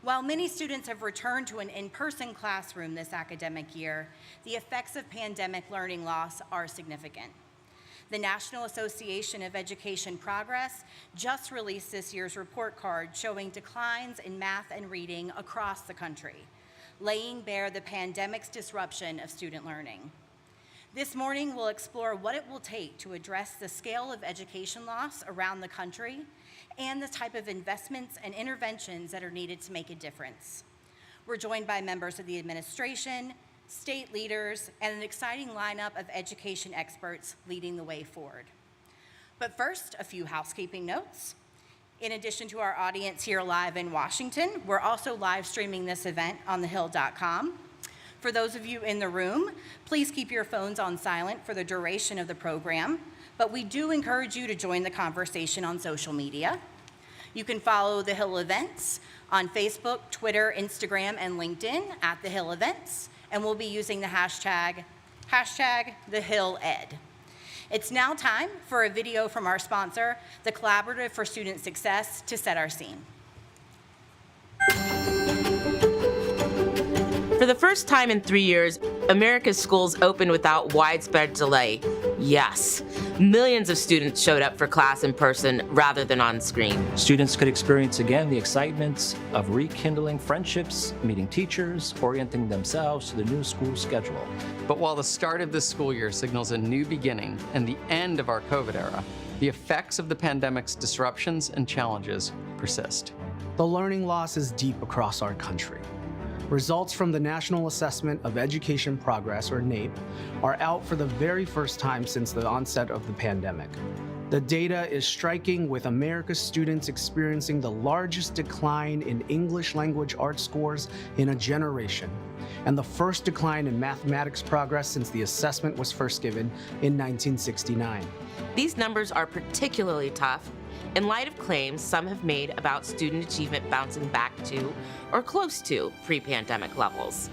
While many students have returned to an in-person classroom this academic year, the effects of pandemic learning loss are significant. The National Association of Education Progress just released this year's report card showing declines in math and reading across the country, laying bare the pandemic's disruption of student learning. This morning, we'll explore what it will take to address the scale of education loss around the country and the type of investments and interventions that are needed to make a difference. We're joined by members of the administration, state leaders, and an exciting lineup of education experts leading the way forward. But first, a few housekeeping notes. In addition to our audience here live in Washington, we're also live streaming this event on thehill.com. For those of you in the room, please keep your phones on silent for the duration of the program, but we do encourage you to join the conversation on social media. You can follow The Hill Events on Facebook, Twitter, Instagram, and LinkedIn at The Hill Events, and we'll be using the hashtag TheHillEd. It's now time for a video from our sponsor, the Collaborative for Student Success, to set our scene. For the first time in 3 years, America's schools opened without widespread delay. Yes, millions of students showed up for class in person rather than on screen. Students could experience again the excitement of rekindling friendships, meeting teachers, orienting themselves to the new school schedule. But while the start of this school year signals a new beginning and the end of our COVID era, the effects of the pandemic's disruptions and challenges persist. The learning loss is deep across our country. Results from the National Assessment of Education Progress, or NAEP, are out for the very first time since the onset of the pandemic. The data is striking, with America's students experiencing the largest decline in English language arts scores in a generation, and the first decline in mathematics progress since the assessment was first given in 1969. These numbers are particularly tough in light of claims some have made about student achievement bouncing back to or close to pre-pandemic levels.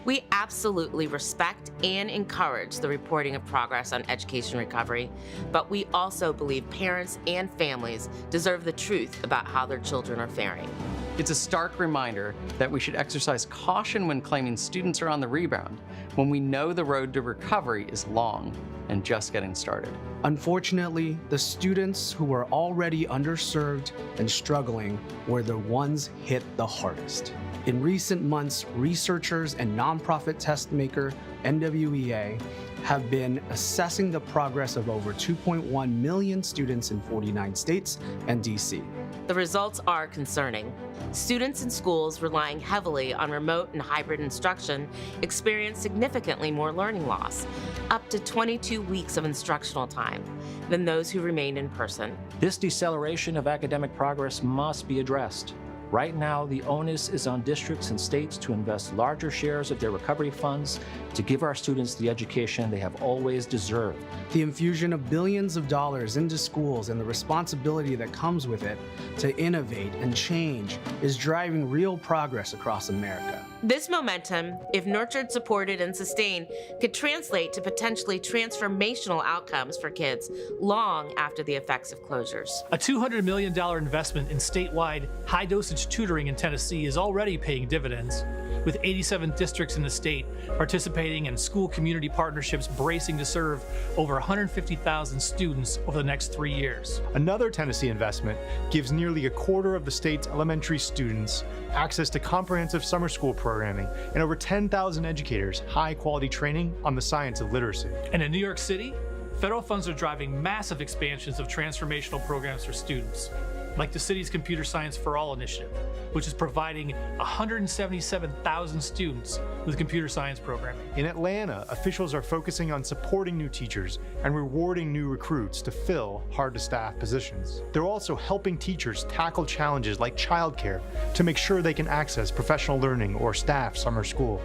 We absolutely respect and encourage the reporting of progress on education recovery, but we also believe parents and families deserve the truth about how their children are faring. It's a stark reminder that we should exercise caution when claiming students are on the rebound, when we know the road to recovery is long and just getting started. Unfortunately, the students who were already underserved and struggling were the ones hit the hardest. In recent months, researchers and nonprofit test maker NWEA have been assessing the progress of over 2.1 million students in 49 states and DC. The results are concerning. Students in schools relying heavily on remote and hybrid instruction experience significantly more learning loss, up to 22 weeks of instructional time, than those who remain in person. This deceleration of academic progress must be addressed. Right now, the onus is on districts and states to invest larger shares of their recovery funds to give our students the education they have always deserved. The infusion of billions of dollars into schools and the responsibility that comes with it to innovate and change is driving real progress across America. This momentum, if nurtured, supported, and sustained, could translate to potentially transformational outcomes for kids long after the effects of closures. A $200 million investment in statewide high-dosage tutoring in Tennessee is already paying dividends, with 87 districts in the state participating and school community partnerships bracing to serve over 150,000 students over the next 3 years. Another Tennessee investment gives nearly a quarter of the state's elementary students access to comprehensive summer school programming and over 10,000 educators high-quality training on the science of literacy. And in New York City, federal funds are driving massive expansions of transformational programs for students, like the city's Computer Science for All initiative, which is providing 177,000 students with computer science programming. In Atlanta, officials are focusing on supporting new teachers and rewarding new recruits to fill hard-to-staff positions. They're also helping teachers tackle challenges like childcare to make sure they can access professional learning or staff summer school.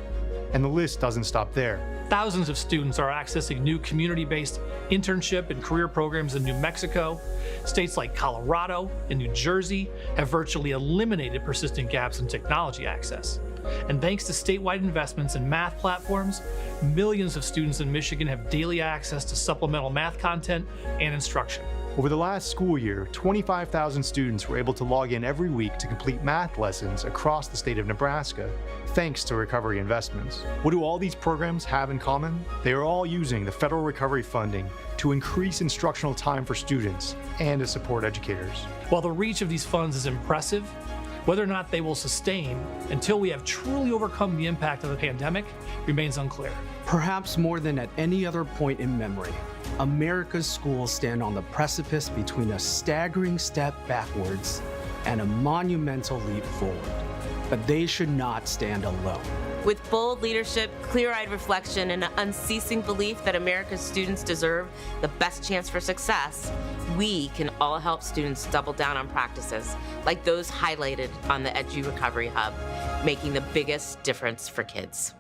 And the list doesn't stop there. Thousands of students are accessing new community-based internship and career programs in New Mexico. States like Colorado and New Jersey have virtually eliminated persistent gaps in technology access. And thanks to statewide investments in math platforms, millions of students in Michigan have daily access to supplemental math content and instruction. Over the last school year, 25,000 students were able to log in every week to complete math lessons across the state of Nebraska, thanks to recovery investments. What do all these programs have in common? They are all using the federal recovery funding to increase instructional time for students and to support educators. While the reach of these funds is impressive, whether or not they will sustain until we have truly overcome the impact of the pandemic remains unclear. Perhaps more than at any other point in memory, America's schools stand on the precipice between a staggering step backwards and a monumental leap forward. But they should not stand alone. With bold leadership, clear-eyed reflection, and an unceasing belief that America's students deserve the best chance for success, we can all help students double down on practices like those highlighted on the Edu Recovery Hub, making the biggest difference for kids.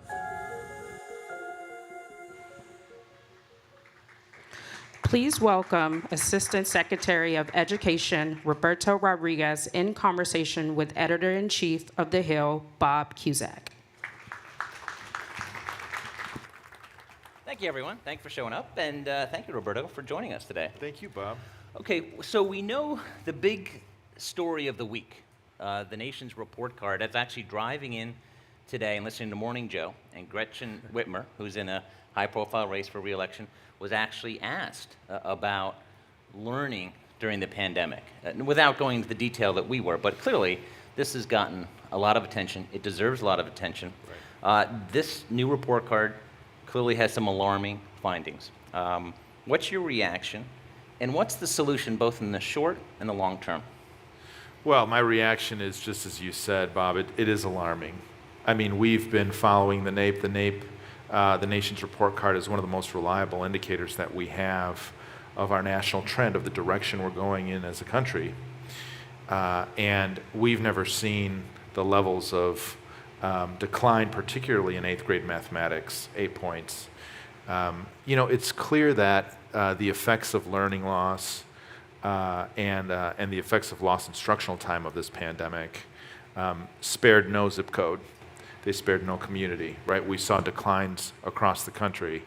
Please welcome Assistant Secretary of Education, Roberto Rodriguez, in conversation with Editor-in-Chief of The Hill, Bob Cusack. Thank you, everyone. Thank you for showing up, and thank you, Roberto, for joining us today. Thank you, Bob. Okay, so we know the big story of the week, the nation's report card. That's actually driving in today and listening to Morning Joe, and Gretchen Whitmer, who's in a high-profile race for re-election, was actually asked about learning during the pandemic, without going into the detail that we were, but clearly this has gotten a lot of attention. It deserves a lot of attention. Right. This new report card clearly has some alarming findings. What's your reaction, and what's the solution both in the short and the long term? Well, my reaction is just as you said, Bob, it is alarming. I mean, we've been following the NAEP. The nation's report card is one of the most reliable indicators that we have of our national trend, of the direction we're going in as a country. And we've never seen the levels of decline, particularly in 8th grade mathematics, 8 points. It's clear that the effects of learning loss and the effects of lost instructional time of this pandemic spared no zip code. They spared no community, right? We saw declines across the country.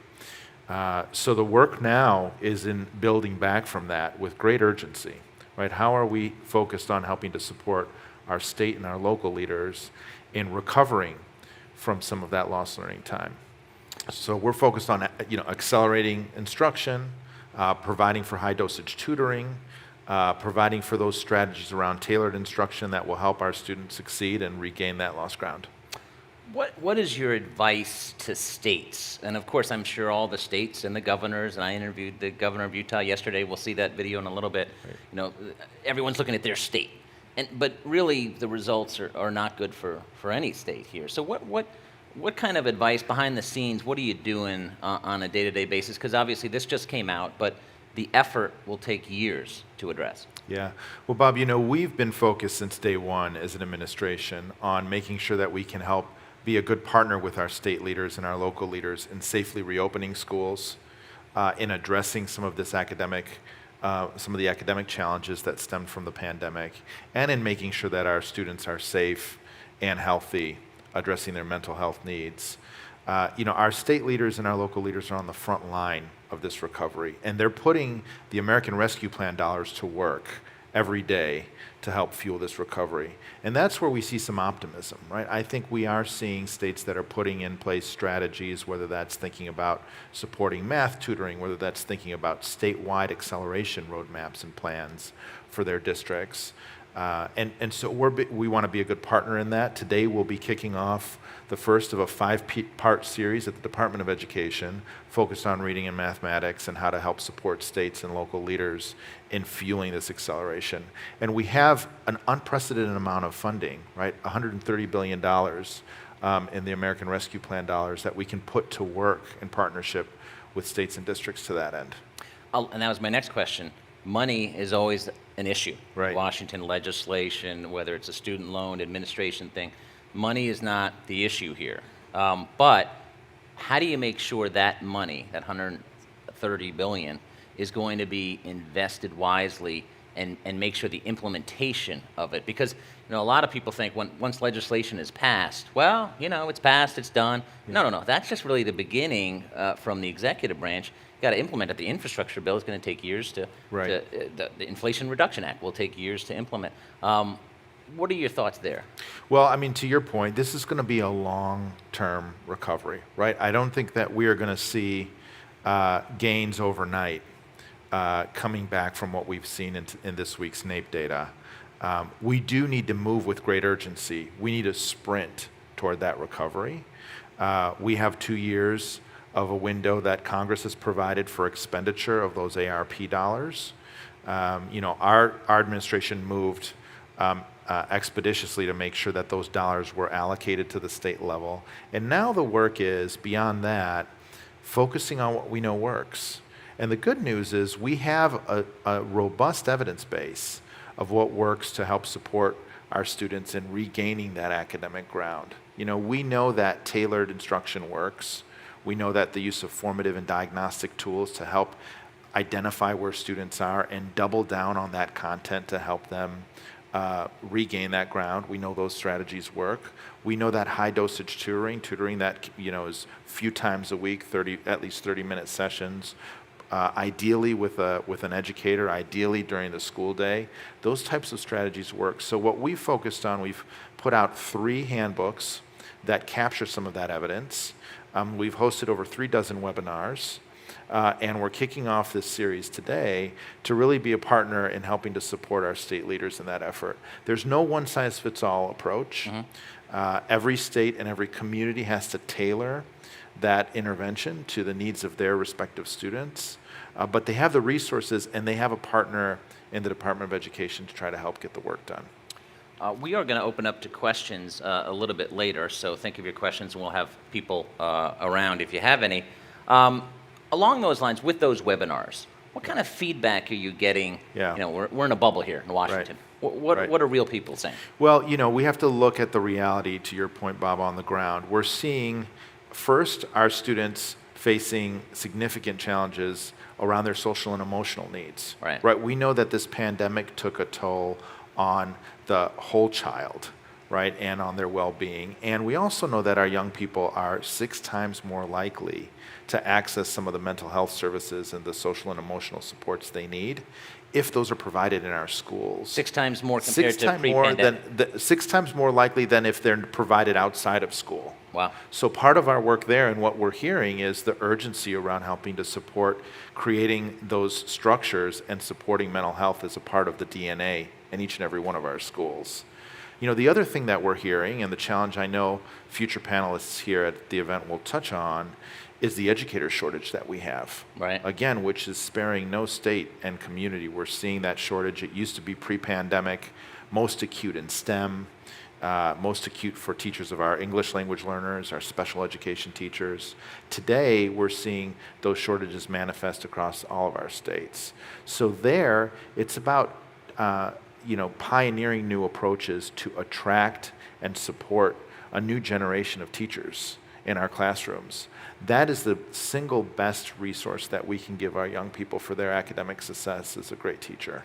So the work now is in building back from that with great urgency, right? How are we focused on helping to support our state and our local leaders in recovering from some of that lost learning time? So we're focused on, accelerating instruction, providing for high dosage tutoring, providing for those strategies around tailored instruction that will help our students succeed and regain that lost ground. What is your advice to states? And of course, I'm sure all the states and the governors, and I interviewed the governor of Utah yesterday. We'll see that video in a little bit. Right. Everyone's looking at their state. But really, the results are not good for any state here. So what kind of advice behind the scenes, what are you doing on a day-to-day basis? Because obviously this just came out, but the effort will take years to address. Yeah. Well, Bob, we've been focused since day one as an administration on making sure that we can help be a good partner with our state leaders and our local leaders in safely reopening schools, in addressing some of the academic challenges that stemmed from the pandemic, and in making sure that our students are safe and healthy, addressing their mental health needs. Our state leaders and our local leaders are on the front line of this recovery, and they're putting the American Rescue Plan dollars to work every day to help fuel this recovery. And that's where we see some optimism, right? I think we are seeing states that are putting in place strategies, whether that's thinking about supporting math tutoring, whether that's thinking about statewide acceleration roadmaps and plans for their districts. And so we want to be a good partner in that. Today we'll be kicking off the first of a 5-part series at the Department of Education focused on reading and mathematics and how to help support states and local leaders in fueling this acceleration. And we have an unprecedented amount of funding, right? $130 billion in the American Rescue Plan dollars that we can put to work in partnership with states and districts to that end. And that was my next question. Money is always an issue. Right. Washington legislation, whether it's a student loan administration thing, money is not the issue here. But how do you make sure that money, that $130 billion, is going to be invested wisely and make sure the implementation of it, because a lot of people think once legislation is passed, well, it's passed, it's done. No, that's just really the beginning from the executive branch. You got to implement it. The infrastructure bill is going to take years to. Right. The Inflation Reduction Act will take years to implement. What are your thoughts there? Well, I mean, to your point, this is going to be a long-term recovery, right? I don't think that we are going to see gains overnight coming back from what we've seen in this week's NAEP data. We do need to move with great urgency. We need to sprint toward that recovery. We have 2 years of a window that Congress has provided for expenditure of those ARP dollars. Our administration moved expeditiously to make sure that those dollars were allocated to the state level. And now the work is, beyond that, focusing on what we know works. And the good news is we have a robust evidence base of what works to help support our students in regaining that academic ground. We know that tailored instruction works. We know that the use of formative and diagnostic tools to help identify where students are and double down on that content to help them regain that ground. We know those strategies work. We know that high dosage tutoring that is a few times a week, at least 30-minute sessions, ideally with an educator, ideally during the school day. Those types of strategies work. So what we've focused on, we've put out 3 handbooks that capture some of that evidence. We've hosted over 36 webinars. And we're kicking off this series today to really be a partner in helping to support our state leaders in that effort. There's no one-size-fits-all approach. Every state and every community has to tailor that intervention to the needs of their respective students. But they have the resources and they have a partner in the Department of Education to try to help get the work done. We are going to open up to questions a little bit later, so think of your questions and we'll have people around if you have any. Along those lines, with those webinars, what kind of feedback are you getting? Yeah. We're in a bubble here in Washington. Right. What are real people saying? Well, we have to look at the reality, to your point, Bob, on the ground. We're seeing, first, our students facing significant challenges around their social and emotional needs. Right. We know that this pandemic took a toll on the whole child, right, and on their well-being. And we also know that our young people are 6 times more likely to access some of the mental health services and the social and emotional supports they need if those are provided in our schools. 6 times more compared to pre-pandemic. 6 times more likely than if they're provided outside of school. Wow. So part of our work there and what we're hearing is the urgency around helping to support creating those structures and supporting mental health as a part of the DNA in each and every one of our schools. The other thing that we're hearing, and the challenge I know future panelists here at the event will touch on, is the educator shortage that we have. Right. Again, which is sparing no state and community. We're seeing that shortage. It used to be pre-pandemic, most acute in STEM, most acute for teachers of our English language learners, our special education teachers. Today, we're seeing those shortages manifest across all of our states. So there, it's about pioneering new approaches to attract and support a new generation of teachers in our classrooms. That is the single best resource that we can give our young people for their academic success as a great teacher.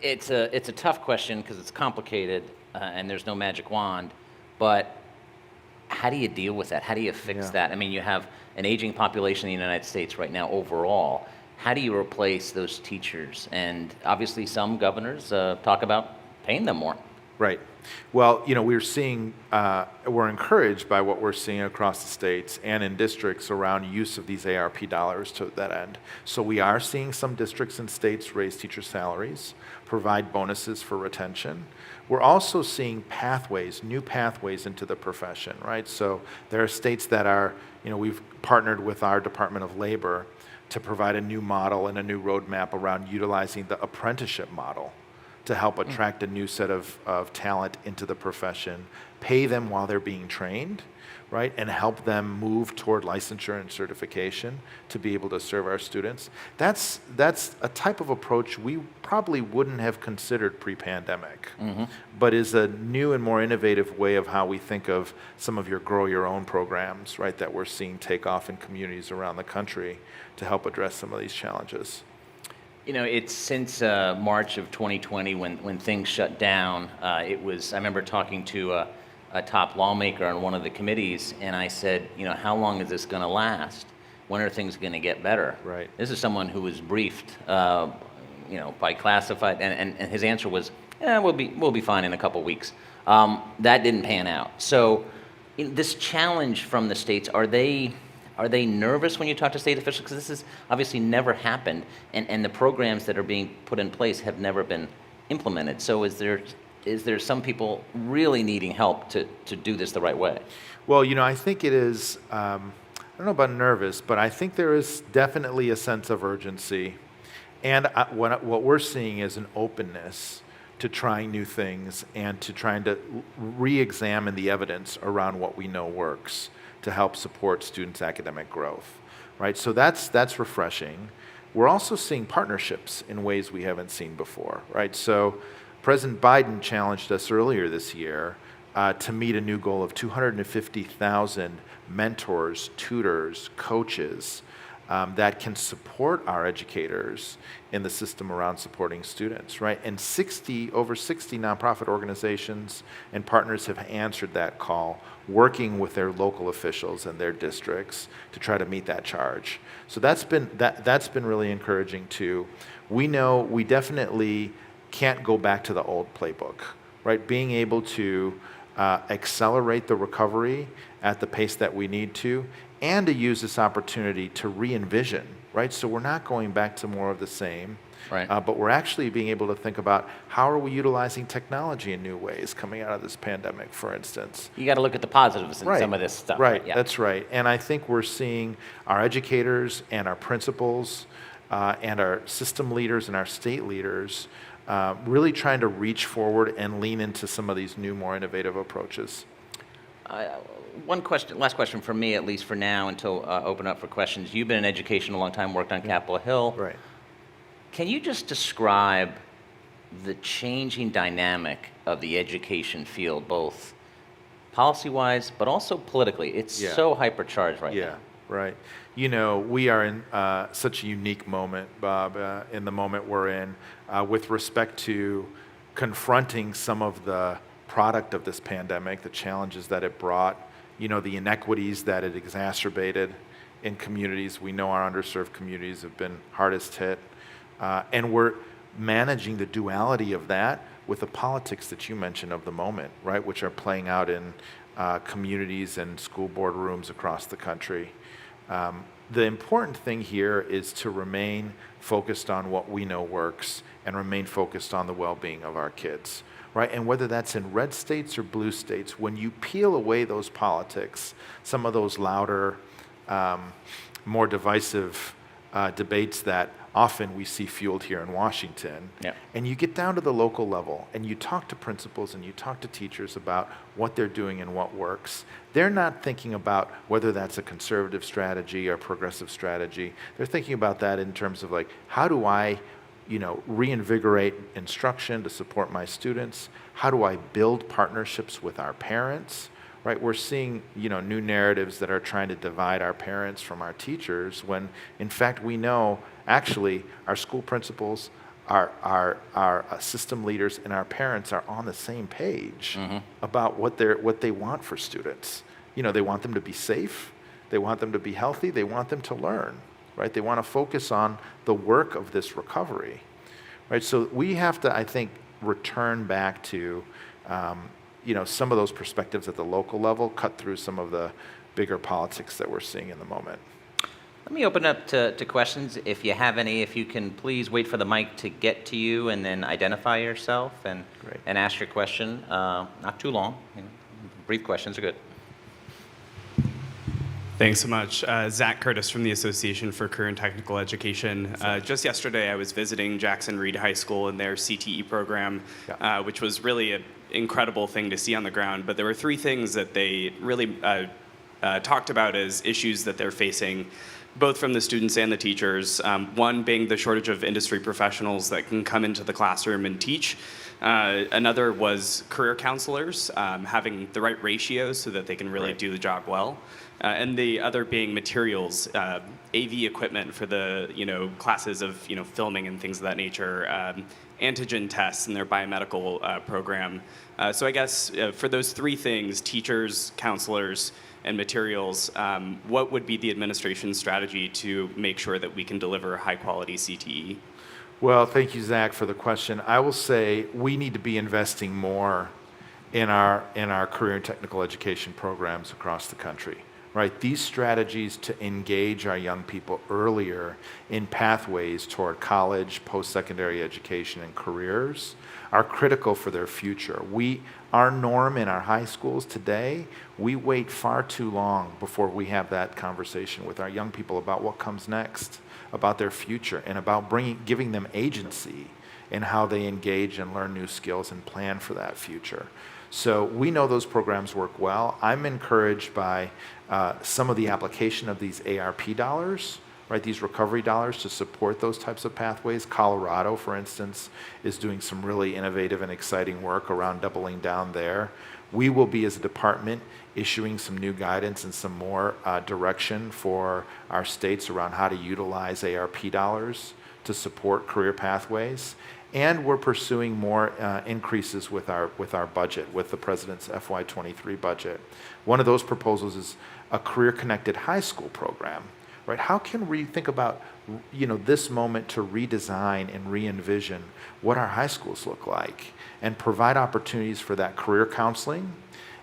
It's a tough question because it's complicated and there's no magic wand, but how do you deal with that? How do you fix that? I mean, you have an aging population in the United States right now overall. How do you replace those teachers? And obviously some governors talk about paying them more. Right. Well, we're encouraged by what we're seeing across the states and in districts around use of these ARP dollars to that end. So we are seeing some districts and states raise teacher salaries, provide bonuses for retention. We're also seeing new pathways into the profession, right? So there are states that are, we've partnered with our Department of Labor to provide a new model and a new roadmap around utilizing the apprenticeship model to help attract a new set of talent into the profession, pay them while they're being trained, right, and help them move toward licensure and certification to be able to serve our students. That's a type of approach we probably wouldn't have considered pre-pandemic, but is a new and more innovative way of how we think of some of your grow your own programs, right, that we're seeing take off in communities around the country to help address some of these challenges. You know, it's since March of 2020 when things shut down. I remember talking to a top lawmaker on one of the committees, and I said, you know, how long is this going to last? When are things going to get better? Right. This is someone who was briefed, you know, by classified, and his answer was, we'll be fine in a couple weeks. That didn't pan out. So, this challenge from the states, are they nervous when you talk to state officials? Because this has obviously never happened, and the programs that are being put in place have never been implemented. So is there some people really needing help to do this the right way? Well, you know, I think it is, I don't know about nervous, but I think there is definitely a sense of urgency. And what we're seeing is an openness to trying new things and to trying to re-examine the evidence around what we know works to help support students' academic growth, right? So that's refreshing. We're also seeing partnerships in ways we haven't seen before, right? So President Biden challenged us earlier this year to meet a new goal of 250,000 mentors, tutors, coaches that can support our educators in the system around supporting students, right? And over 60 nonprofit organizations and partners have answered that call, working with their local officials and their districts to try to meet that charge. So that's been really encouraging too. We know we definitely can't go back to the old playbook, right? Being able to accelerate the recovery at the pace that we need to, and to use this opportunity to re-envision, right? So we're not going back to more of the same, right? But we're actually being able to think about how are we utilizing technology in new ways coming out of this pandemic, for instance. You got to look at the positives in some of this stuff. Right, Yeah. That's right. And I think we're seeing our educators and our principals and our system leaders and our state leaders really trying to reach forward and lean into some of these new, more innovative approaches. Last question for me, at least for now, until open up for questions. You've been in education a long time, worked on Capitol Hill. Right. Can you just describe the changing dynamic of the education field, both policy-wise, but also politically? It's so hypercharged right now. Yeah, right. You know, we are in such a unique moment, Bob, in the moment we're in, with respect to confronting some of the product of this pandemic, the challenges that it brought, you know, the inequities that it exacerbated in communities. We know our underserved communities have been hardest hit. And we're managing the duality of that with the politics that you mentioned of the moment, right, which are playing out in communities and school board rooms across the country. The important thing here is to remain focused on what we know works and remain focused on the well-being of our kids, right? And whether that's in red states or blue states, when you peel away those politics, some of those louder, more divisive debates that often we see fueled here in Washington, and you get down to the local level and you talk to principals and you talk to teachers about what they're doing and what works, they're not thinking about whether that's a conservative strategy or progressive strategy. They're thinking about that in terms of like, how do I, you know, reinvigorate instruction to support my students? How do I build partnerships with our parents? Right, we're seeing, you know, new narratives that are trying to divide our parents from our teachers when, in fact, we know actually our school principals, our system leaders, and our parents are on the same page about what they want for students. You know, they want them to be safe, they want them to be healthy, they want them to learn. Right, they want to focus on the work of this recovery. Right, so we have to, I think, return back to. You know, some of those perspectives at the local level cut through some of the bigger politics that we're seeing in the moment. Let me open up to questions. If you have any, if you can please wait for the mic to get to you and then identify yourself and ask your question. Not too long. You know, brief questions are good. Thanks so much. Zach Curtis from the Association for Career and Technical Education. Just yesterday, I was visiting Jackson Reed High School and their CTE program, which was really an incredible thing to see on the ground. But there were three things that they really talked about as issues that they're facing, both from the students and the teachers. One being the shortage of industry professionals that can come into the classroom and teach. Another was career counselors, having the right ratios so that they can really do the job well. and the other being materials, AV equipment for the classes of filming and things of that nature, antigen tests in their biomedical program. So I guess for those three things, teachers, counselors, and materials, what would be the administration's strategy to make sure that we can deliver high-quality CTE? Well, thank you, Zach, for the question. I will say we need to be investing more in our career and technical education programs across the country, right? These strategies to engage our young people earlier in pathways toward college, post-secondary education, and careers are critical for their future. Our norm in our high schools today, we wait far too long before we have that conversation with our young people about what comes next, about their future, and about giving them agency in how they engage and learn new skills and plan for that future. So we know those programs work well. I'm encouraged by some of the application of these ARP dollars, right? These recovery dollars to support those types of pathways. Colorado, for instance, is doing some really innovative and exciting work around doubling down there. We will be, as a department, issuing some new guidance and some more direction for our states around how to utilize ARP dollars to support career pathways. And we're pursuing more increases with our budget, with the President's FY23 budget. One of those proposals is a career-connected high school program, right? How can we think about this moment to redesign and re-envision what our high schools look like and provide opportunities for that career counseling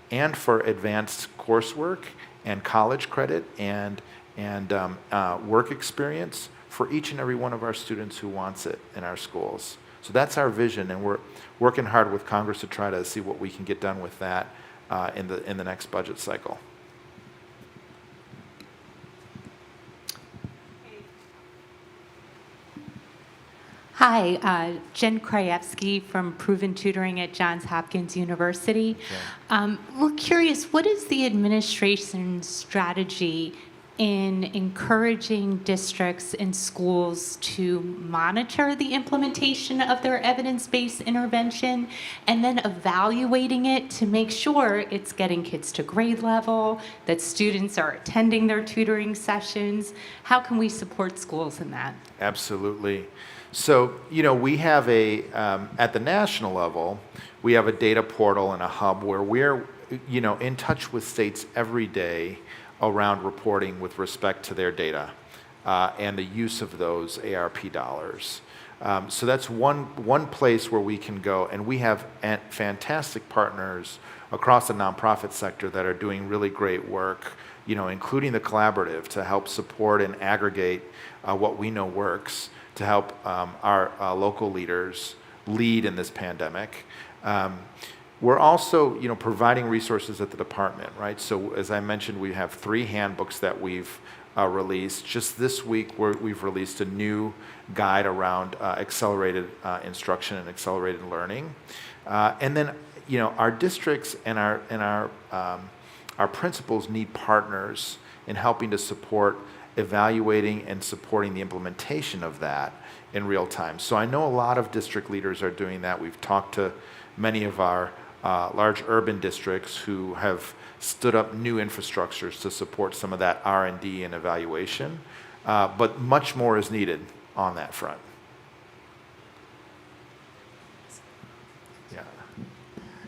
and for advanced coursework and college credit and work experience for each and every one of our students who wants it in our schools. So that's our vision, and we're working hard with Congress to try to see what we can get done with that in the next budget cycle. Hi, Jen Krajewski from Proven Tutoring at Johns Hopkins University. We're curious, what is the administration's strategy in encouraging districts and schools to monitor the implementation of their evidence-based intervention and then evaluating it to make sure it's getting kids to grade level, that students are attending their tutoring sessions? How can we support schools in that? Absolutely. So, we have at the national level, we have a data portal and a hub where we're, in touch with states every day around reporting with respect to their data and the use of those ARP dollars. So that's one place where we can go, and we have fantastic partners across the nonprofit sector that are doing really great work, including the Collaborative, to help support and aggregate what we know works to help our local leaders lead in this pandemic. We're also, providing resources at the department, right? So as I mentioned, we have 3 handbooks that we've released. Just this week, we've released a new guide around accelerated instruction and accelerated learning. And then, our districts and our principals need partners in helping to support evaluating and supporting the implementation of that in real time. So I know a lot of district leaders are doing that. We've talked to many of our large urban districts who have stood up new infrastructures to support some of that R&D and evaluation, but much more is needed on that front. Yeah.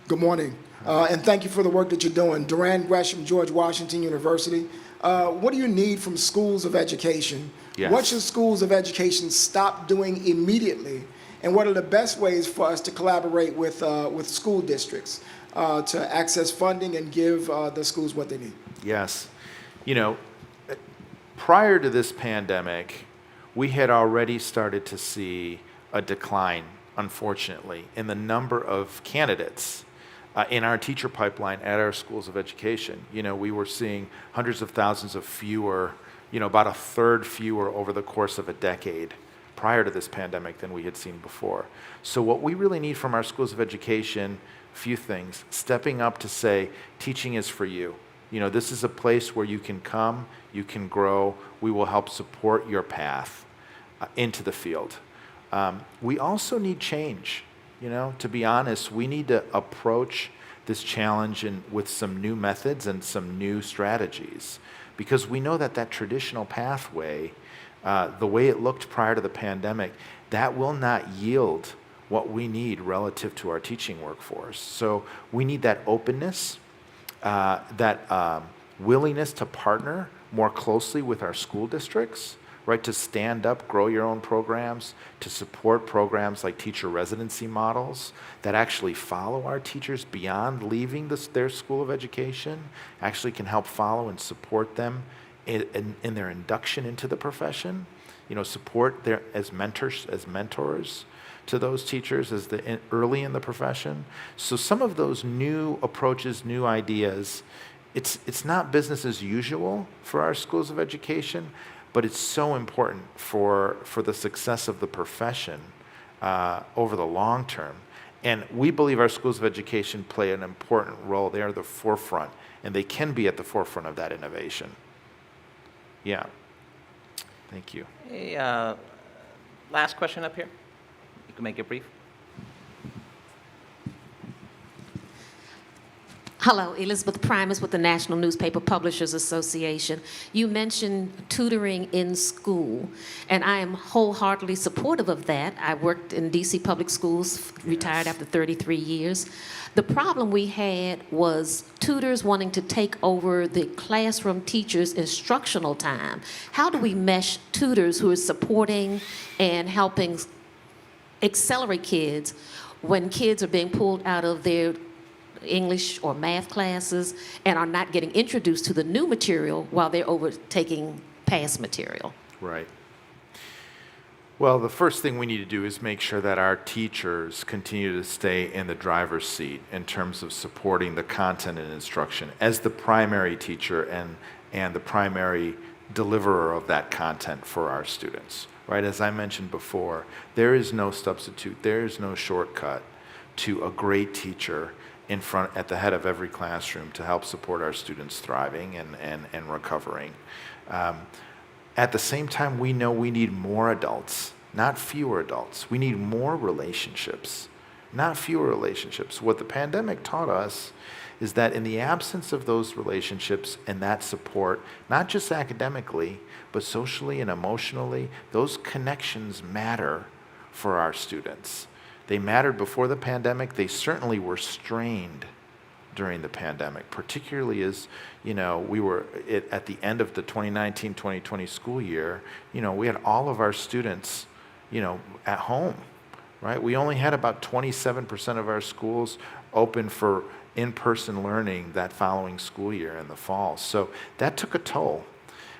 Good morning, and thank you for the work that you're doing. Duran Gresham, George Washington University. What do you need from schools of education? Yes. What should schools of education stop doing immediately? And what are the best ways for us to collaborate with school districts to access funding and give the schools what they need? Yes. Prior to this pandemic, we had already started to see a decline, unfortunately, in the number of candidates in our teacher pipeline at our schools of education. We were seeing hundreds of thousands of fewer, about a third fewer over the course of a decade prior to this pandemic than we had seen before. So what we really need from our schools of education, a few things: stepping up to say, teaching is for you. This is a place where you can come, you can grow, we will help support your path into the field. We also need change. To be honest, we need to approach this challenge with some new methods and some new strategies. because we know that that traditional pathway, the way it looked prior to the pandemic, that will not yield what we need relative to our teaching workforce. So we need that openness, that willingness to partner more closely with our school districts, right, to stand up, grow your own programs, to support programs like teacher residency models that actually follow our teachers beyond leaving their school of education, actually can help follow and support them in their induction into the profession, support their as mentors to those teachers early in the profession. So some of those new approaches, new ideas, it's not business as usual for our schools of education, but it's so important for the success of the profession over the long term. And we believe our schools of education play an important role. They are the forefront, and they can be at the forefront of that innovation. Yeah. Thank you. Hey, last question up here. You can make it brief. Hello, Elizabeth Primus with the National Newspaper Publishers Association. You mentioned tutoring in school, and I am wholeheartedly supportive of that. I worked in DC public schools, retired after 33 years. The problem we had was tutors wanting to take over the classroom teacher's instructional time. How do we mesh tutors who are supporting and helping accelerate kids when kids are being pulled out of their English or math classes and are not getting introduced to the new material while they're overtaking past material? Right. Well, the first thing we need to do is make sure that our teachers continue to stay in the driver's seat in terms of supporting the content and instruction as the primary teacher and the primary deliverer of that content for our students. Right? As I mentioned before, there is no substitute, there is no shortcut to a great teacher at the head of every classroom to help support our students thriving and recovering. At the same time, we know we need more adults, not fewer adults. We need more relationships, not fewer relationships. What the pandemic taught us is that in the absence of those relationships and that support, not just academically, but socially and emotionally, those connections matter for our students. They mattered before the pandemic. They certainly were strained during the pandemic, particularly as, we were at the end of the 2019-2020 school year, we had all of our students, at home, right? We only had about 27% of our schools open for in-person learning that following school year in the fall. So that took a toll.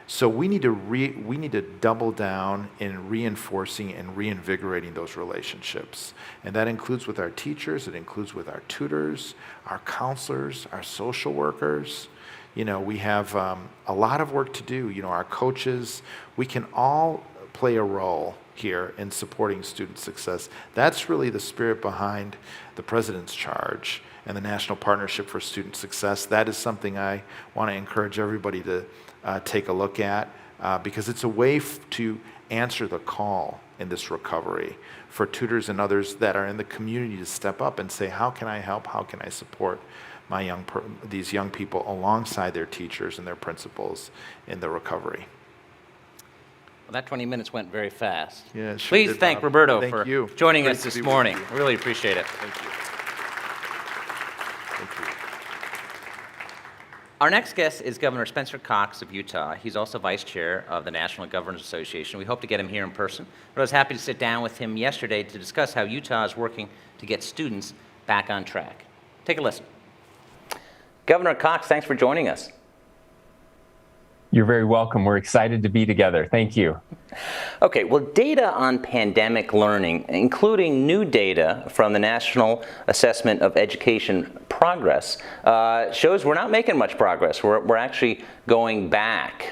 So we need to double down in reinforcing and reinvigorating those relationships. And that includes with our teachers, it includes with our tutors, our counselors, our social workers. We have a lot of work to do. Our coaches, we can all play a role here in supporting student success. That's really the spirit behind the President's Charge and the National Partnership for Student Success. That is something I want to encourage everybody to take a look at because it's a way to answer the call in this recovery for tutors and others that are in the community to step up and say, how can I help? How can I support these young people alongside their teachers and their principals in the recovery? Well, that 20 minutes went very fast. Yeah, sure Please did, thank Bob. Roberto Thank for you. joining Great us to this be with morning. you. Really appreciate it. Thank you. Thank you. Our next guest is Governor Spencer Cox of Utah. He's also vice chair of the National Governors Association. We hope to get him here in person, but I was happy to sit down with him yesterday to discuss how Utah is working to get students back on track. Take a listen. Governor Cox, thanks for joining us. You're very welcome. We're excited to be together. Thank you. Okay, well, data on pandemic learning, including new data from the National Assessment of Education Progress, shows we're not making much progress. We're actually going back.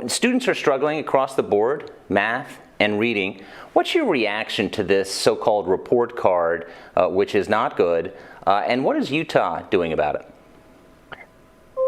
Students are struggling across the board, math and reading. What's your reaction to this so-called report card, which is not good, and what is Utah doing about it?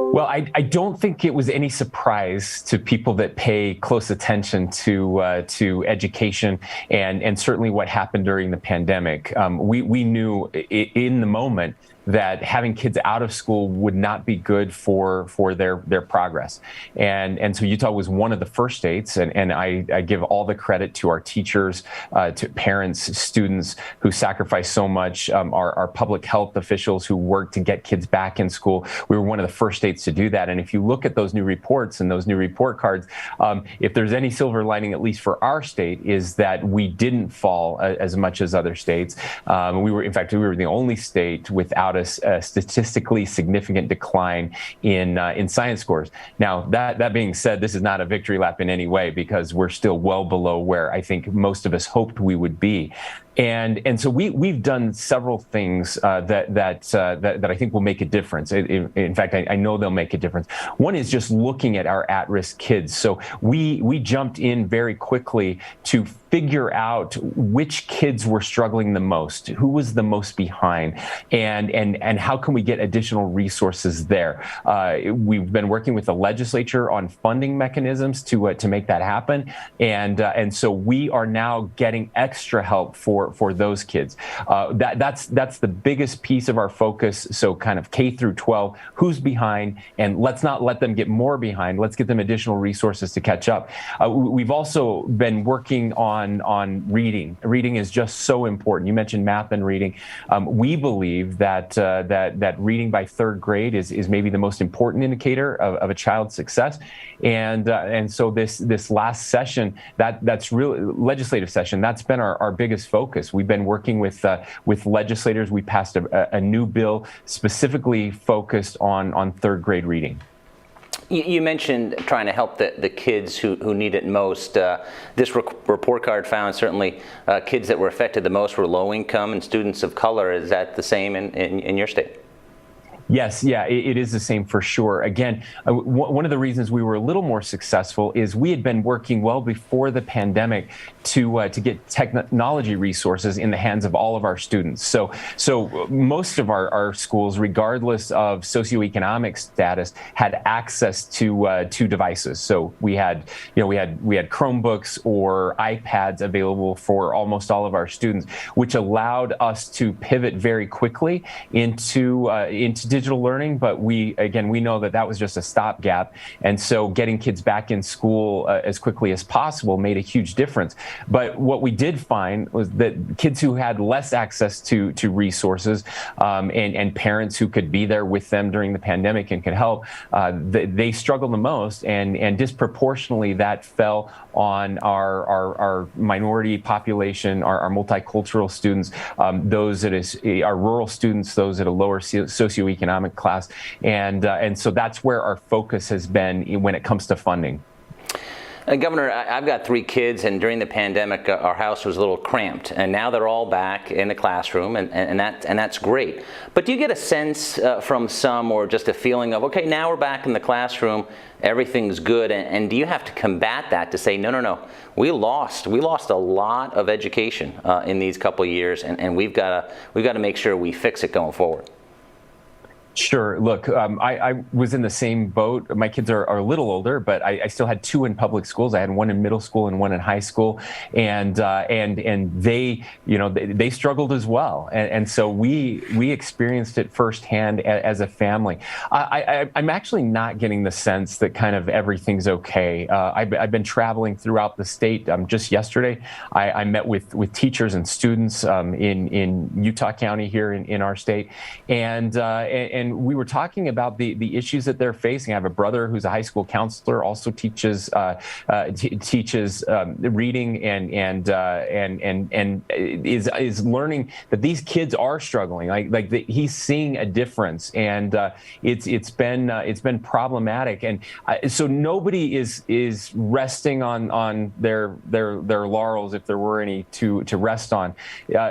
Well, I don't think it was any surprise to people that pay close attention to education and certainly what happened during the pandemic. We knew in the moment that having kids out of school would not be good for their progress. And so Utah was one of the first states, and I give all the credit to our teachers, to parents, students who sacrifice so much, our public health officials who work to get kids back in school. We were one of the first states to do that. And if you look at those new reports and those new report cards, if there's any silver lining, at least for our state, is that we didn't fall as much as other states. In fact, we were the only state without a statistically significant decline in science scores. Now, that being said, this is not a victory lap in any way, because we're still well below where I think most of us hoped we would be. And so we've done several things that I think will make a difference. In fact, I know they'll make a difference. One is just looking at our at-risk kids. So we jumped in very quickly to figure out which kids were struggling the most, who was the most behind, and how can we get additional resources there. We've been working with the legislature on funding mechanisms to make that happen, and so we are now getting extra help for those kids. That's the biggest piece of our focus. So kind of K through 12, who's behind, and let's not let them get more behind. Let's get them additional resources to catch up. We've also been working on reading. Reading is just so important. You mentioned math and reading. We believe that reading by third grade is maybe the most important indicator of a child's success. And so this last session, that's really legislative session, that's been our biggest focus. We've been working with legislators. We passed a new bill specifically focused on third grade reading. You mentioned trying to help the kids who need it most. This report card found certainly kids that were affected the most were low income and students of color. Is that the same in your state? Yes, yeah, it is the same for sure. Again, one of the reasons we were a little more successful is we had been working well before the pandemic to get technology resources in the hands of all of our students. So most of our schools, regardless of socioeconomic status, had access to devices. So we had Chromebooks or iPads available for almost all of our students, which allowed us to pivot very quickly into digital learning. But we know that was just a stopgap, and so getting kids back in school as quickly as possible made a huge difference. But what we did find was that kids who had less access to resources and parents who could be there with them during the pandemic and could help, they struggled the most, and disproportionately that fell on our minority population, our multicultural students, those that are rural students, those at a lower socioeconomic class, and so that's where our focus has been when it comes to funding. Governor, I've got 3 kids, and during the pandemic, our house was a little cramped, and now they're all back in the classroom, and that's great. But do you get a sense from some, or just a feeling of, okay, now we're back in the classroom, everything's good, and do you have to combat that to say, no, we lost a lot of education in these couple of years, and we've got to make sure we fix it going forward? Sure. Look, I was in the same boat. My kids are a little older, but I still had 2 in public schools. I had one in middle school and one in high school, and they struggled as well. And so we experienced it firsthand as a family. I'm actually not getting the sense that kind of everything's okay. I've been traveling throughout the state. Just yesterday, I met with teachers and students in Utah County here in our state, and we were talking about the issues that they're facing. I have a brother who's a high school counselor, also teaches reading and is learning that these kids are struggling. He's seeing a difference, and it's been problematic. And so nobody is resting on their laurels, if there were any to rest on.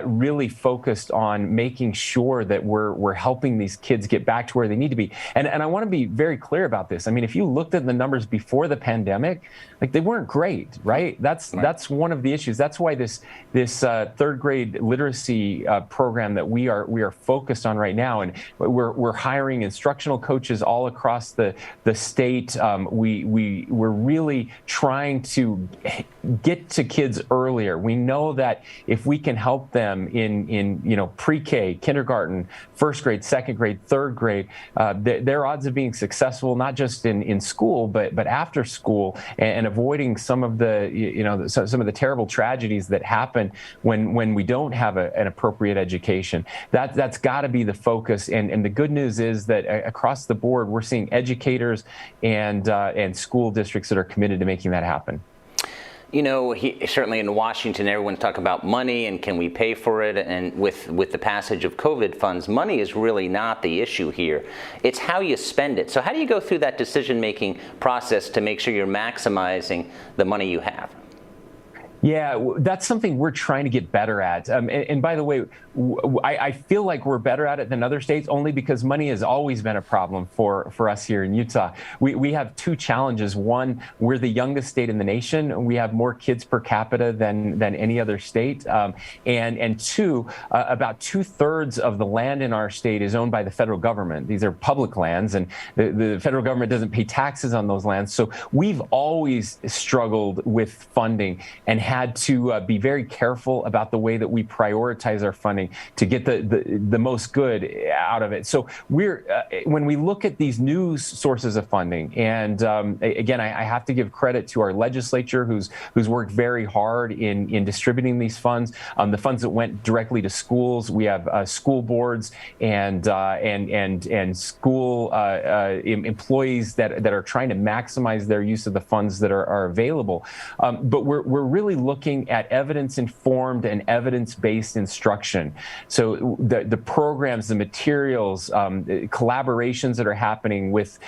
Really focused on making sure that we're helping these kids get get back to where they need to be. And I want to be very clear about this. I mean, if you looked at the numbers before the pandemic, like they weren't great, right? That's one of the issues. That's why this third grade literacy program that we are focused on right now, and we're hiring instructional coaches all across the state. We're really trying to get to kids earlier. We know that if we can help them in pre-K, kindergarten, first grade, second grade, third grade, their odds of being successful, not just in school, but after school, and avoiding some of the some of the terrible tragedies that happen when we don't have an appropriate education. That's got to be the focus. And the good news is that across the board, we're seeing educators and school districts that are committed to making that happen. You know, certainly in Washington, everyone's talking about money and can we pay for it? And with the passage of COVID funds, money is really not the issue here. It's how you spend it. So how do you go through that decision-making process to make sure you're maximizing the money you have? Yeah, that's something we're trying to get better at. And by the way, I feel like we're better at it than other states only because money has always been a problem for us here in Utah. We have two challenges. One, we're the youngest state in the nation. We have more kids per capita than any other state. And two, about 2/3 of the land in our state is owned by the federal government. These are public lands, and the federal government doesn't pay taxes on those lands. So we've always struggled with funding and had to be very careful about the way that we prioritize our funding to get the most good out of it. So we're when we look at these new sources of funding, and again, I have to give credit to our legislature who's worked very hard in distributing these funds. The funds that went directly to schools, we have school boards and school employees that are trying to maximize their use of the funds that are available. But we're really looking at evidence-informed and evidence-based instruction. So the programs, the materials, collaborations that are happening with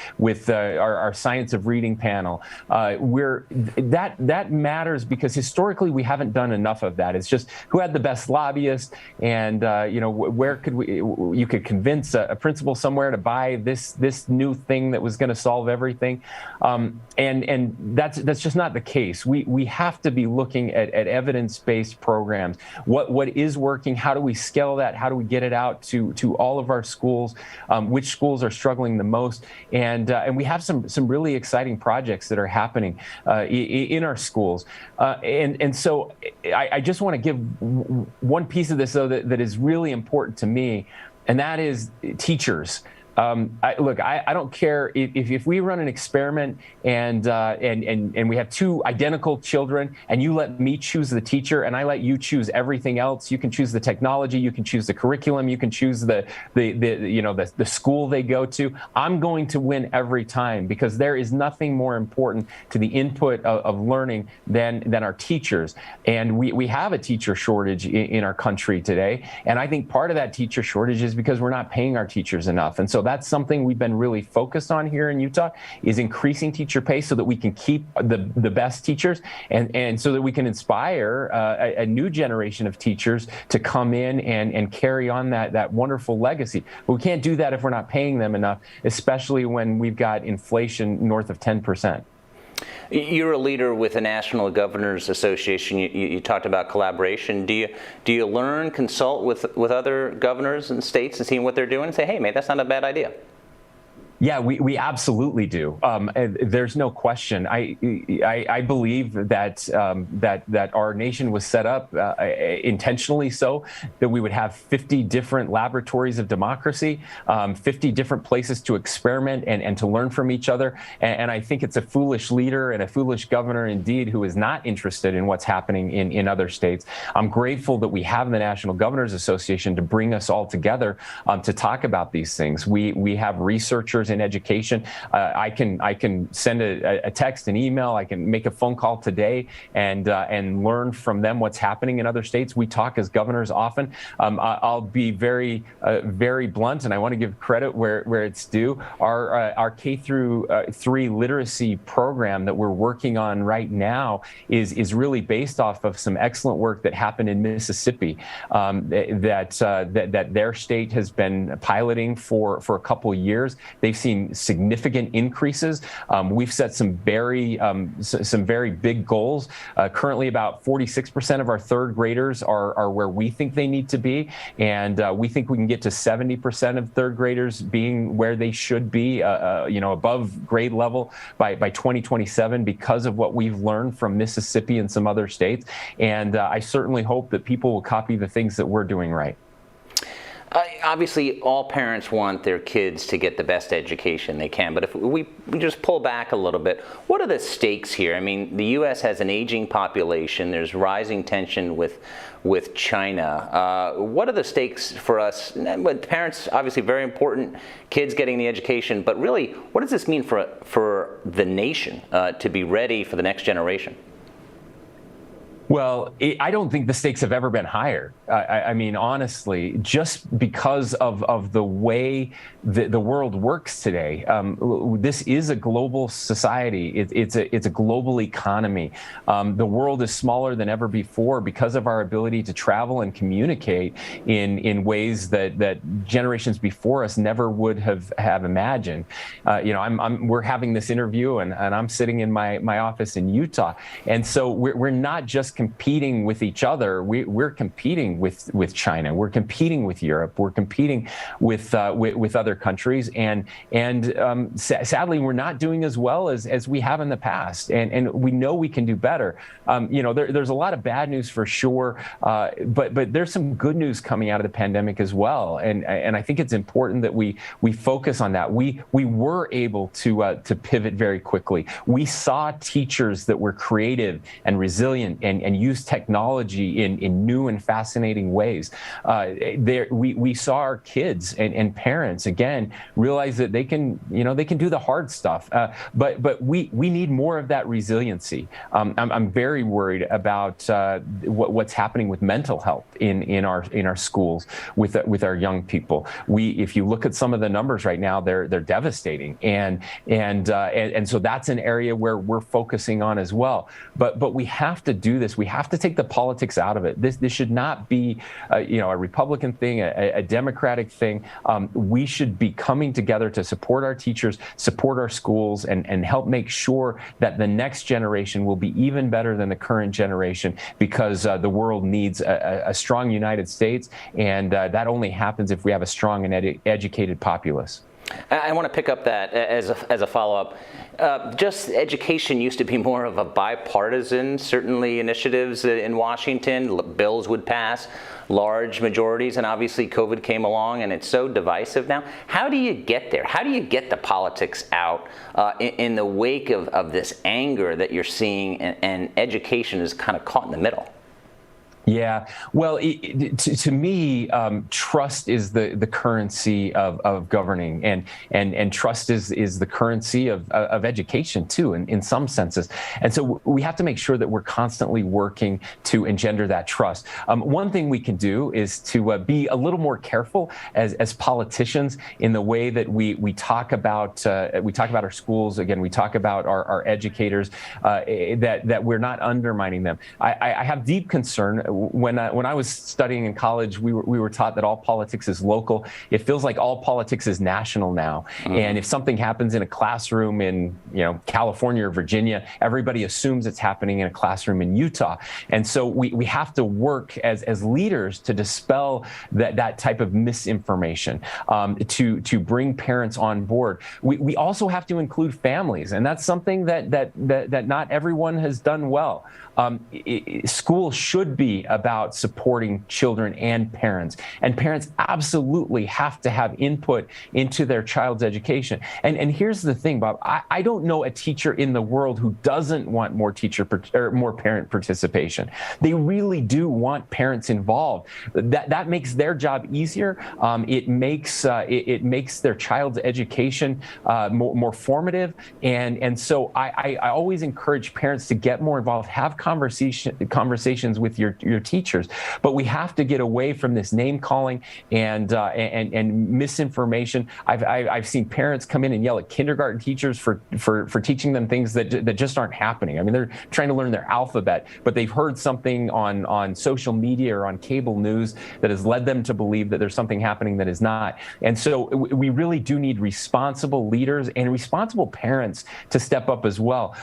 our Science of Reading panel, that matters because historically we haven't done enough of that. It's just who had the best lobbyist, and where could you could convince a principal somewhere to buy this new thing that was going to solve everything, and that's just not the case. We have to be looking at evidence-based programs. What is working? How do we scale that? How do we get it out to all of our schools? Which schools are struggling the most? And we have some really exciting projects that are happening in our schools. And so I just want to give one piece of this though that is really important to me, and that is teachers. I don't care if we run an experiment and we have two identical children and you let me choose the teacher and I let you choose everything else. You can choose the technology, you can choose the curriculum, you can choose the school they go to. I'm going to win every time because there is nothing more important to the input of learning than our teachers. And we have a teacher shortage in our country today. And I think part of that teacher shortage is because we're not paying our teachers enough. And so that's something we've been really focused on here in Utah, is increasing teacher pay so that we can keep the best teachers and so that we can inspire a new generation of teachers to come in and carry on that wonderful legacy. But we can't do that if we're not paying them enough, especially when we've got inflation north of 10%. You're a leader with the National Governors Association. You talked about collaboration. Do you learn, consult with other governors and states and see what they're doing and say, hey, mate, that's not a bad idea? Yeah, we absolutely do. There's no question. I believe that our nation was set up intentionally so that we would have 50 different laboratories of democracy, 50 different places to experiment and to learn from each other. And I think it's a foolish leader and a foolish governor indeed who is not interested in what's happening in other states. I'm grateful that we have the National Governors Association to bring us all together to talk about these things. We have researchers in education. I can send a text, an email, I can make a phone call today and learn from them what's happening in other states. We talk as governors often. I'll be very blunt, and I want to give credit where it's due. Our K through 3 literacy program that we're working on right now is really based off of some excellent work that happened in Mississippi that their state has been piloting for a couple years. They've seen significant increases. We've set some very big goals. Currently, about 46% of our third graders are where we think they need to be, and we think we can get to 70% of third graders being where they should be, above grade level by 2027 because of what we've learned from Mississippi and some other states. And I certainly hope that people will copy the things that we're doing right. Obviously, all parents want their kids to get the best education they can, but if we just pull back a little bit, what are the stakes here? I mean, the U.S. has an aging population. There's rising tension with China. What are the stakes for us? Parents, obviously very important, kids getting the education, but really, what does this mean for the nation to be ready for the next generation? Well, I don't think the stakes have ever been higher. I mean, honestly, just because of the way the world works today. This is a global society. It's a global economy. The world is smaller than ever before because of our ability to travel and communicate in ways that generations before us never would have imagined. We're having this interview, and I'm sitting in my office in Utah, and so we're not just competing with each other. We're competing with China. We're competing with Europe. We're competing with other countries, and sadly, we're not doing as well as we have in the past. And we know we can do better. There's a lot of bad news for sure, but there's some good news coming out of the pandemic as well. And I think it's important that we focus on that. We were able to pivot very quickly. We saw teachers that were creative and resilient and used technology in new and fascinating ways. We saw our kids and parents again realize that they can do the hard stuff. But we need more of that resiliency. I'm very worried about what's happening with mental health in our schools with our young people. If you look at some of the numbers right now, they're devastating, and so that's an area where we're focusing on as well. But we have to do this. We have to take the politics out of it. This should not be a Republican thing, a Democratic thing. We should be coming together to support our teachers, support our schools, and help make sure that the next generation will be even better than the current generation, because the world needs a strong United States, and that only happens if we have a strong and educated populace. I want to pick up that as a follow-up. Just education used to be more of a bipartisan, certainly initiatives in Washington, bills would pass, large majorities, and obviously COVID came along and it's so divisive now. How do you get there? How do you get the politics out in the wake of this anger that you're seeing, and education is kind of caught in the middle? Yeah, well, to me, trust is the currency of governing, and trust is the currency of education too, in some senses. And so we have to make sure that we're constantly working to engender that trust. One thing we can do is to be a little more careful as politicians in the way that we talk about our schools. Again, we talk about our educators, that we're not undermining them. I have deep concern. When I was studying in college, we were taught that all politics is local. It feels like all politics is national now. Mm-hmm. And if something happens in a classroom in California or Virginia, everybody assumes it's happening in a classroom in Utah. And so we have to work as leaders to dispel that type of misinformation, to bring parents on board. We also have to include families, and that's something that not everyone has done well. School should be point about supporting children and parents. And parents absolutely have to have input into their child's education. And here's the thing, Bob, I don't know a teacher in the world who doesn't want more more parent participation. They really do want parents involved. That makes their job easier. It makes their child's education more formative. And so I always encourage parents to get more involved, have conversations with your teachers. But we have to get away from this name calling and misinformation. I've seen parents come in and yell at kindergarten teachers for teaching them things that just aren't happening. I mean, they're trying to learn their alphabet, but they've heard something on social media or on cable news that has led them to believe that there's something happening that is not. And so we really do need responsible leaders and responsible parents to step up as well.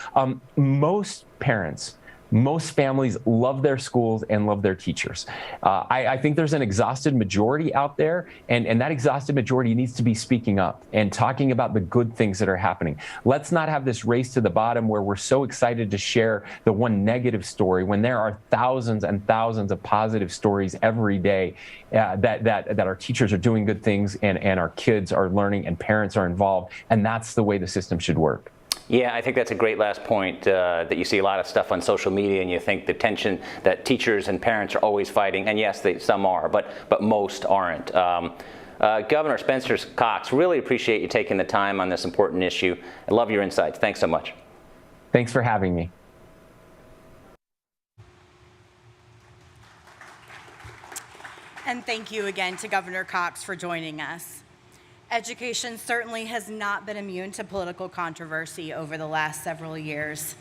Most families love their schools and love their teachers. I think there's an exhausted majority out there, and that exhausted majority needs to be speaking up and talking about the good things that are happening. Let's not have this race to the bottom where we're so excited to share the one negative story when there are thousands and thousands of positive stories every day that our teachers are doing good things and our kids are learning and parents are involved. And that's the way the system should work. Yeah, I think that's a great last point, that you see a lot of stuff on social media and you think the tension that teachers and parents are always fighting, and yes, some are, but most aren't. Governor Spencer Cox, really appreciate you taking the time on this important issue. I love your insights. Thanks so much. Thanks for having me. And thank you again to Governor Cox for joining us. Education certainly has not been immune to political controversy over the last several years.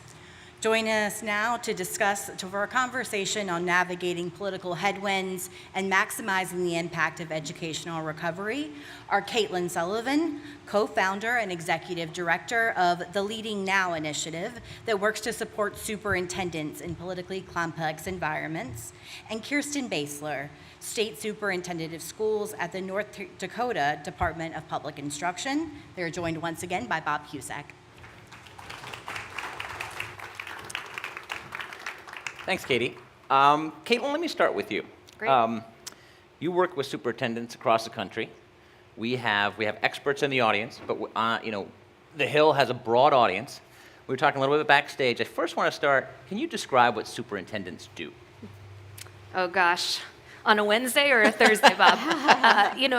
Joining us now for a conversation on navigating political headwinds and maximizing the impact of educational recovery are Caitlin Sullivan, co-founder and executive director of the Leading Now initiative that works to support superintendents in politically complex environments, and Kirsten Basler, State Superintendent of Schools at the North Dakota Department of Public Instruction. They're joined once again by Bob Cusack. Thanks, Katie. Caitlin, let me start with you. Great. You work with superintendents across the country. We have experts in the audience, but the Hill has a broad audience. We were talking a little bit backstage. I first want to start, can you describe what superintendents do? Oh gosh. On a Wednesday or a Thursday, Bob?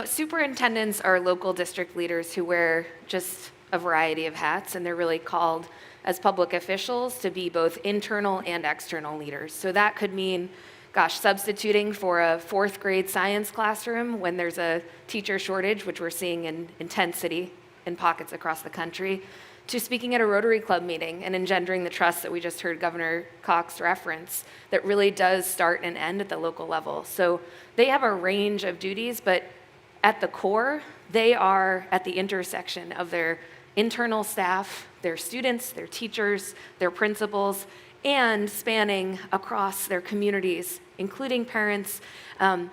Superintendents are local district leaders who wear just a variety of hats, and they're really called as public officials to be both internal and external leaders. So that could mean, substituting for a fourth grade science classroom when there's a teacher shortage, which we're seeing in intensity in pockets across the country, to speaking at a Rotary Club meeting and engendering the trust that we just heard Governor Cox reference that really does start and end at the local level. So they have a range of duties, but at the core, they are at the intersection of their internal staff, their students, their teachers, their principals, and spanning across their communities, including parents, and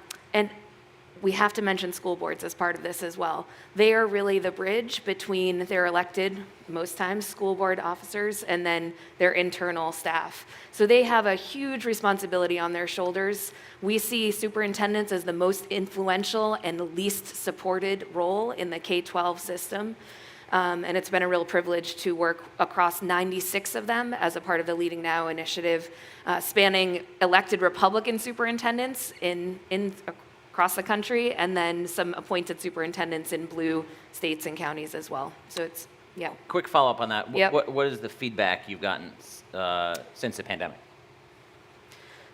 we have to mention school boards as part of this as well. They are really the bridge between their elected, most times, school board officers and then their internal staff. So they have a huge responsibility on their shoulders. We see superintendents as the most influential and least supported role in the K-12 system. And it's been a real privilege to work across 96 of them as a part of the Leading Now initiative, spanning elected Republican superintendents across the country, and then some appointed superintendents in blue states and counties as well. So it's, yeah. Quick follow-up on that. Yep. What is the feedback you've gotten since the pandemic?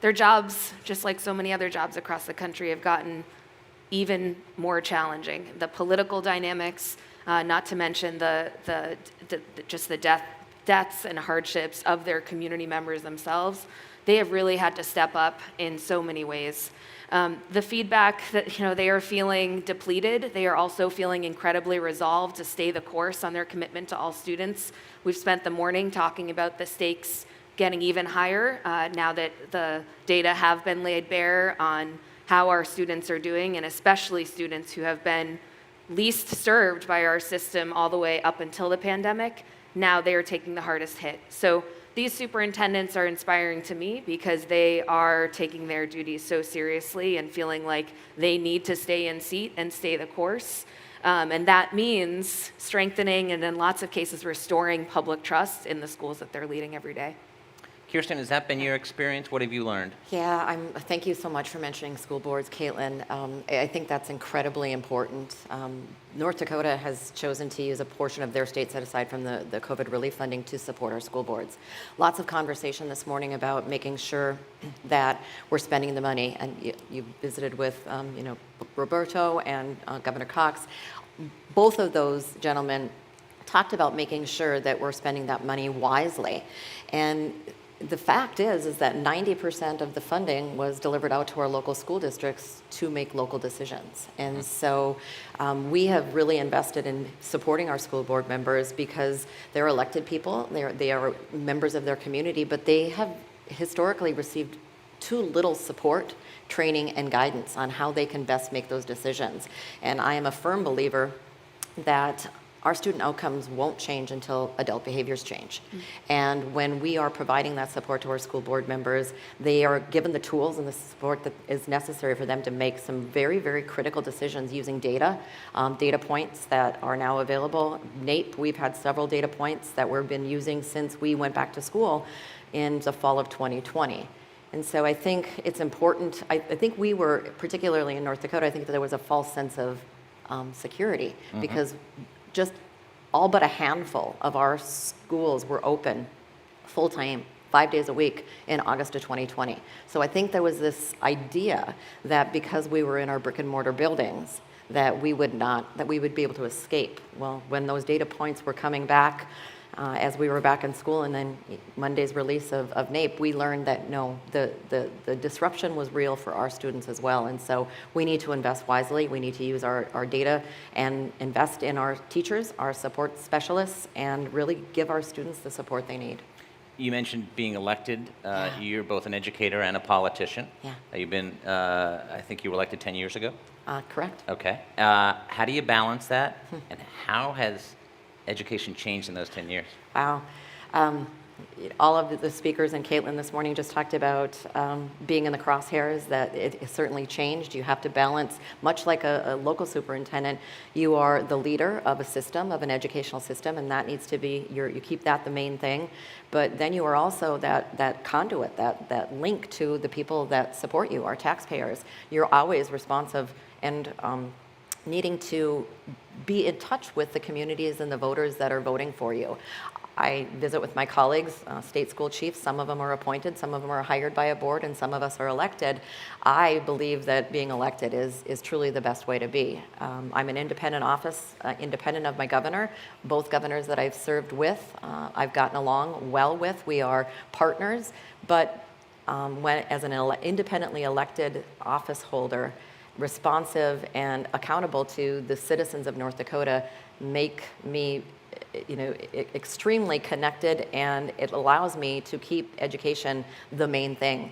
Their jobs, just like so many other jobs across the country, have gotten even more challenging. The political dynamics, not to mention just the deaths and hardships of their community members themselves. They have really had to step up in so many ways. The feedback that they are feeling depleted, they are also feeling incredibly resolved to stay the course on their commitment to all students. We've spent the morning talking about the stakes getting even higher now that the data have been laid bare on how our students are doing, and especially students who have been least served by our system all the way up until the pandemic. Now they are taking the hardest hit. So these superintendents are inspiring to me because they are taking their duties so seriously and feeling like they need to stay in seat and stay the course. And that means strengthening and in lots of cases restoring public trust in the schools that they're leading every day. Kirsten, has that been your experience? What have you learned? Yeah, thank you so much for mentioning school boards, Caitlin. I think that's incredibly important. North Dakota has chosen to use a portion of their state set aside from the COVID relief funding to support our school boards. Lots of conversation this morning about making sure that we're spending the money, and you visited with Roberto and Governor Cox. Both of those gentlemen talked about making sure that we're spending that money wisely. And the fact is that 90% of the funding was delivered out to our local school districts to make local decisions. And so we have really invested in supporting our school board members because they're elected people, they are members of their community, but they have historically received too little support, training, and guidance on how they can best make those decisions. And I am a firm believer that our student outcomes won't change until adult behaviors change. And when we are providing that support to our school board members, they are given the tools and the support that is necessary for them to make some very, very critical decisions using data points that are now available. NAEP, we've had several data points that we've been using since we went back to school in the fall of 2020. And so I think it's important. I think we were, particularly in North Dakota, I think that there was a false sense of security because just all but a handful of our schools were open full-time, 5 days a week in August of 2020. So I think there was this idea that because we were in our brick and mortar buildings, that we would be able to escape. Well, when those data points were coming back, as we were back in school, and then Monday's release of NAEP, we learned that no, the disruption was real for our students as well. And so we need to invest wisely. We need to use our data and invest in our teachers, our support specialists, and really give our students the support they need. You mentioned being elected. You're both an educator and a politician. Yeah. You've been, I think you were elected 10 years ago? Correct. Okay. How do you balance that? And how has education changed in those 10 years? Wow. All of the speakers and Caitlin this morning just talked about being in the crosshairs, that it certainly changed. You have to balance, much like a local superintendent, you are the leader of a system, of an educational system, and that needs to be, you keep that the main thing. But then you are also that conduit, that link to the people that support you, our taxpayers. You're always responsive and needing to be in touch with the communities and the voters that are voting for you. I visit with my colleagues, state school chiefs. Some of them are appointed, some of them are hired by a board, and some of us are elected. I believe that being elected is truly the best way to be. I'm an independent office, independent of my governor. Both governors that I've served with, I've gotten along well with. We are partners, but as an independently elected office holder, responsive and accountable to the citizens of North Dakota make me extremely connected, and it allows me to keep education the main thing.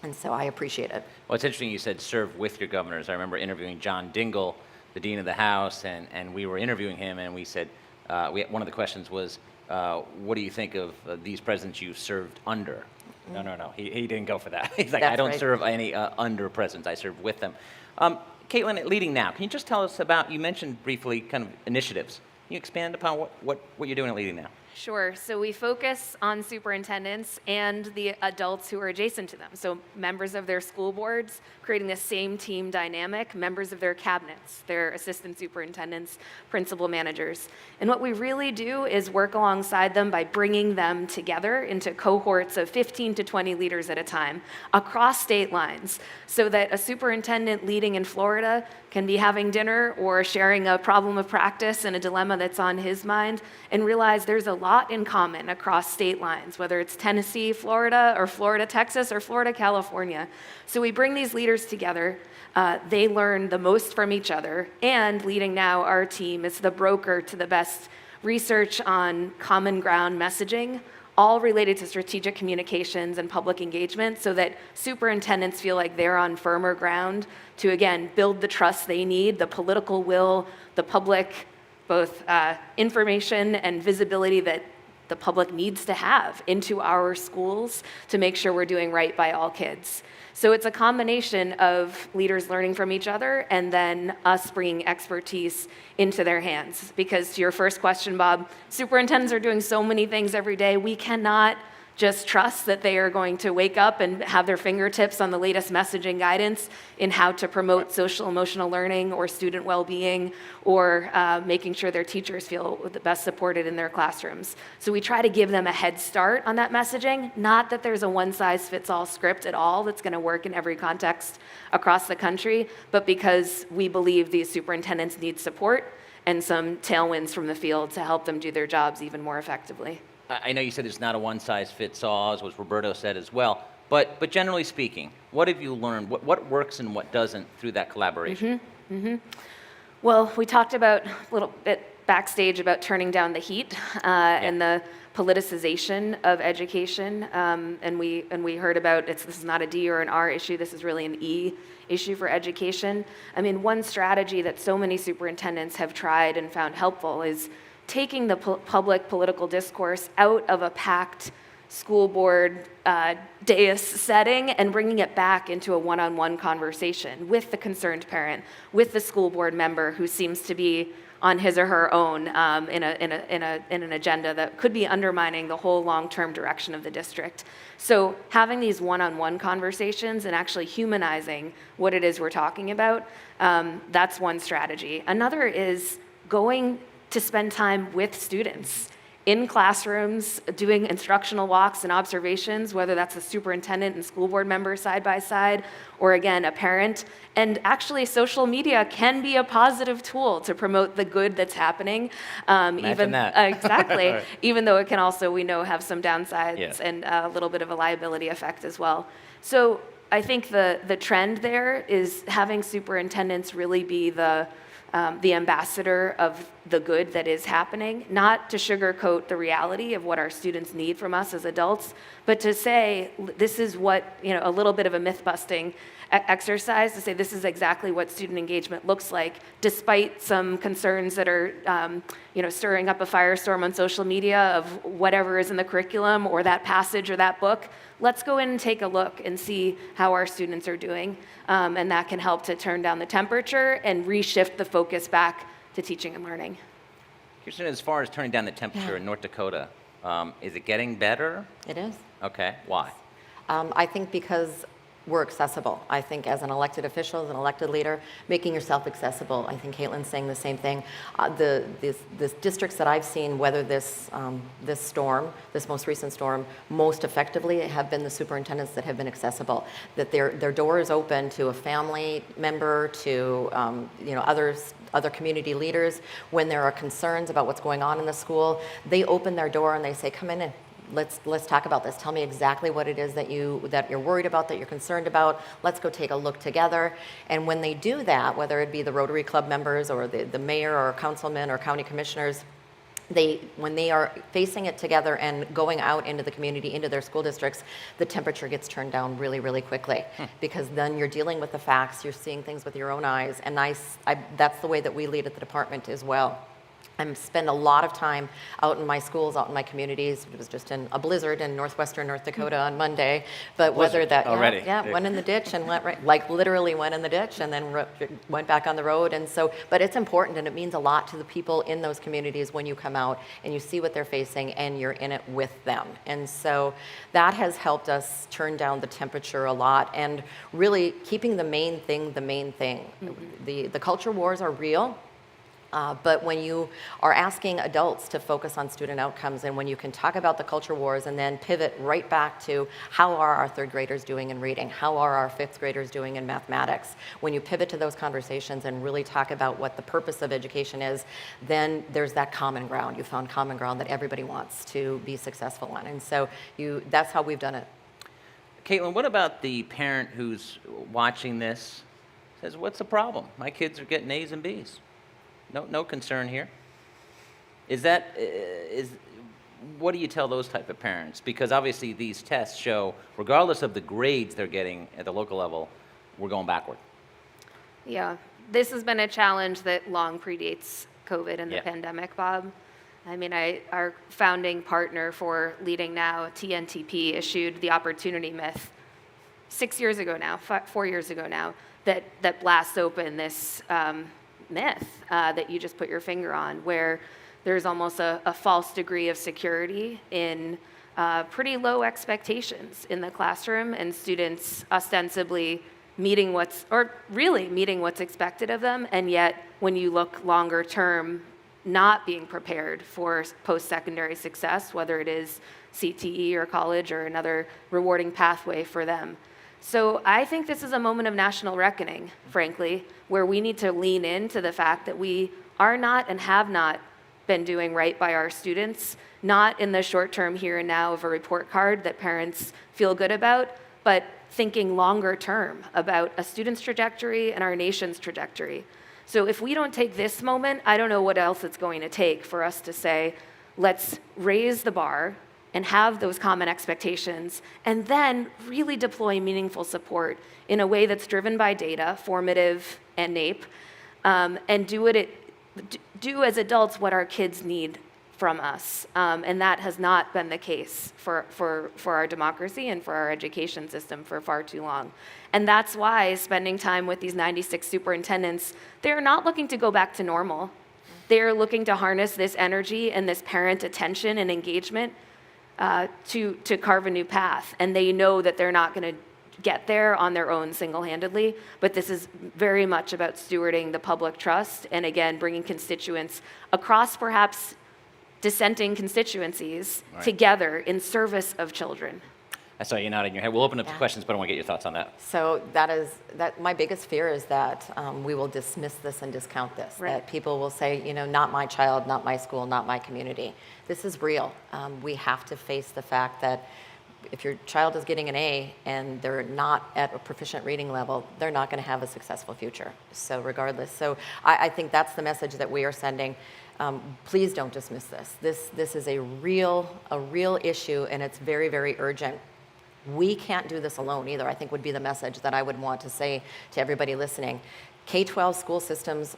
And so I appreciate it. Well, it's interesting you said serve with your governors. I remember interviewing John Dingell, the Dean of the House, and we were interviewing him, and we said, one of the questions was, what do you think of these presidents you served under? No. He didn't go for that. He's like, That's I don't right. serve any under presidents. I serve with them. Caitlin, leading now, can you just tell us about, you mentioned briefly kind of initiatives. Can you expand upon what you're doing at Leading Now? Sure. So we focus on superintendents and the adults who are adjacent to them. So members of their school boards, creating the same team dynamic, members of their cabinets, their assistant superintendents, principal managers. And what we really do is work alongside them by bringing them together into cohorts of 15 to 20 leaders at a time across state lines, so that a superintendent leading in Florida can be having dinner or sharing a problem of practice and a dilemma that's on his mind, and realize there's a lot in common across state lines, whether it's Tennessee, Florida, or Florida, Texas, or Florida, California. So we bring these leaders together. They learn the most from each other, and Leading Now, our team, is the broker to the best research on common ground messaging, all related to strategic communications and public engagement, so that superintendents feel like they're on firmer ground to, again, build the trust they need, the political will, the public, both information and visibility that the public needs to have into our schools to make sure we're doing right by all kids. So it's a combination of leaders learning from each other and then us bringing expertise into their hands. Because to your first question, Bob, superintendents are doing so many things every day. We cannot just trust that they are going to wake up and have their fingertips on the latest messaging guidance in how to promote social emotional learning or student well-being or making sure their teachers feel the best supported in their classrooms. So we try to give them a head start on that messaging, not that there's a one-size-fits-all script at all that's going to work in every context across the country, but because we believe these superintendents need support and some tailwinds from the field to help them do their jobs even more effectively. I know you said there's not a one-size-fits-all, as what Roberto said as well, but generally speaking, what have you learned? What works and what doesn't through that collaboration? Well, we talked about a little bit backstage about turning down the heat and the politicization of education, and we heard about this is not a D or an R issue, this is really an E issue for education. I mean, one strategy that so many superintendents have tried and found helpful is taking the public political discourse out of a packed school board dais setting and bringing it back into a one-on-one conversation with the concerned parent, with the school board member who seems to be on his or her own in an agenda that could be undermining the whole long-term direction of the district. So having these one-on-one conversations and actually humanizing what it is we're talking about, that's one strategy. Another is going to spend time with students in classrooms, doing instructional walks and observations, whether that's a superintendent and school board member side by side, or again, a parent. And actually, social media can be a positive tool to promote the good that's happening. Imagine that. Exactly. Right. Even though it can also, we know, have some downsides and a little bit of a liability effect as well. So I think the trend there is having superintendents really be the ambassador of the good that is happening, not to sugarcoat the reality of what our students need from us as adults, but to say, this is what, a little bit of a myth-busting exercise to say this is exactly what student engagement looks like, despite some concerns that are, stirring up a firestorm on social media of whatever is in the curriculum or that passage or that book. Let's go in and take a look and see how our students are doing, and that can help to turn down the temperature and reshift the focus back to teaching and learning. Kirsten, as far as turning down the temperature in North Dakota, is it getting better? It is. Okay, why? I think because we're accessible. I think as an elected official, as an elected leader, making yourself accessible. I think Caitlin's saying the same thing. The districts that I've seen weather this storm, this most recent storm, most effectively have been the superintendents that have been accessible. That their door is open to a family member, to other community leaders. When there are concerns about what's going on in the school, they open their door and they say, "Come in and let's talk about this. Tell me exactly what it is that you're worried about, that you're concerned about. Let's go take a look together." And when they do that, whether it be the Rotary Club members or the mayor or councilmen or county commissioners, when they are facing it together and going out into the community, into their school districts, the temperature gets turned down really, really quickly. Because then you're dealing with the facts, you're seeing things with your own eyes, and that's the way that we lead at the department as well. I spend a lot of time out in my schools, out in my communities. It was just in a blizzard in northwestern North Dakota on Monday. But whether that, already. went in the ditch and went right, like literally went in the ditch and then went back on the road. And so, but it's important and it means a lot to the people in those communities when you come out and you see what they're facing and you're in it with them. And so that has helped us turn down the temperature a lot and really keeping the main thing the main thing. Mm-hmm. The culture wars are real. But when you are asking adults to focus on student outcomes and when you can talk about the culture wars and then pivot right back to how are our third graders doing in reading, how are our fifth graders doing in mathematics, when you pivot to those conversations and really talk about what the purpose of education is, then there's that common ground. You found common ground that everybody wants to be successful on. And so that's how we've done it. Caitlin, what about the parent who's watching this, says, what's the problem? My kids are getting A's and B's. No concern here. What do you tell those type of parents? Because obviously these tests show, regardless of the grades they're getting at the local level, we're going backward. Yeah, this has been a challenge that long predates COVID and the pandemic, Bob. I mean, our founding partner for Leading Now, TNTP, issued the opportunity myth 6 years ago now, 4 years ago now, that blasts open this myth that you just put your finger on, where there's almost a false degree of security in pretty low expectations in the classroom, and students ostensibly meeting what's expected of them, and yet when you look longer term, not being prepared for post-secondary success, whether it is CTE or college or another rewarding pathway for them. So I think this is a moment of national reckoning, frankly, where we need to lean into the fact that we are not and have not been doing right by our students, not in the short term here and now of a report card that parents feel good about, but thinking longer term about a student's trajectory and our nation's trajectory. So if we don't take this moment, I don't know what else it's going to take for us to say, let's raise the bar and have those common expectations, and then really deploy meaningful support in a way that's driven by data, formative and NAEP, and do as adults what our kids need from us. And that has not been the case for our democracy and for our education system for far too long. And that's why spending time with these 96 superintendents, they're not looking to go back to normal. They're looking to harness this energy and this parent attention and engagement to carve a new path. And they know that they're not going to get there on their own single-handedly, but this is very much about stewarding the public trust and, again, bringing constituents across perhaps dissenting constituencies together in service of children. I saw you nodding your head. We'll open up to questions, but I want to get your thoughts on that. So my biggest fear is that we will dismiss this and discount this, that people will say, you know, not my child, not my school, not my community. This is real. We have to face the fact that if your child is getting an A and they're not at a proficient reading level, they're not going to have a successful future. So regardless, I think that's the message that we are sending. Please don't dismiss this. This is a real issue, and it's very, very urgent. We can't do this alone either, I think would be the message that I would want to say to everybody listening. K-12 school systems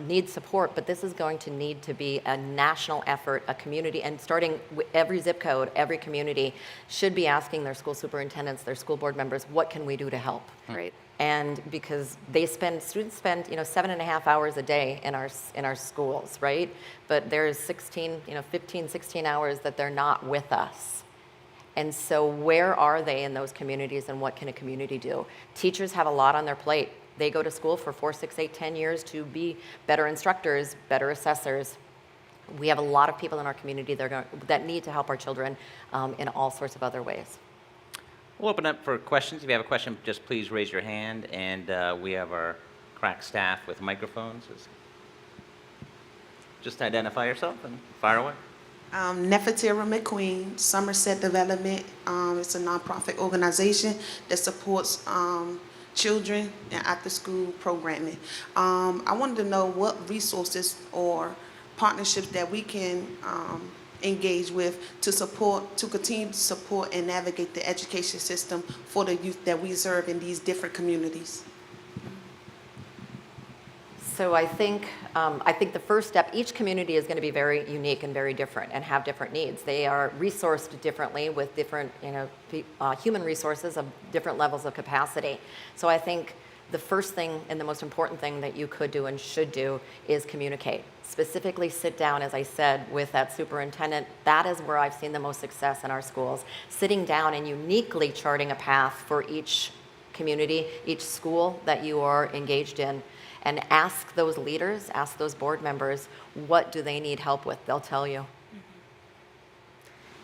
need support, but this is going to need to be a national effort, a community, and starting with every zip code, every community should be asking their school superintendents, their school board members, what can we do to help? Right. And because students spend 7.5 hours a day in our schools, right? But there's 15, 16 hours that they're not with us. And so where are they in those communities, and what can a community do? Teachers have a lot on their plate. They go to school for 4, 6, 8, 10 years to be better instructors, better assessors. We have a lot of people in our community that need to help our children in all sorts of other ways. We'll open up for questions. If you have a question, just please raise your hand, and we have our crack staff with microphones. Just identify yourself and fire away. Nefertira McQueen, Somerset Development. It's a nonprofit organization that supports children and after-school programming. I wanted to know what resources or partnerships that we can engage with to continue to support and navigate the education system for the youth that we serve in these different communities. So I think the first step, each community is going to be very unique and very different and have different needs. They are resourced differently with different, human resources of different levels of capacity. So I think the first thing and the most important thing that you could do and should do is communicate. Specifically sit down, as I said, with that superintendent. That is where I've seen the most success in our schools. Sitting down and uniquely charting a path for each community, each school that you are engaged in. And ask those leaders, ask those board members, what do they need help with? They'll tell you.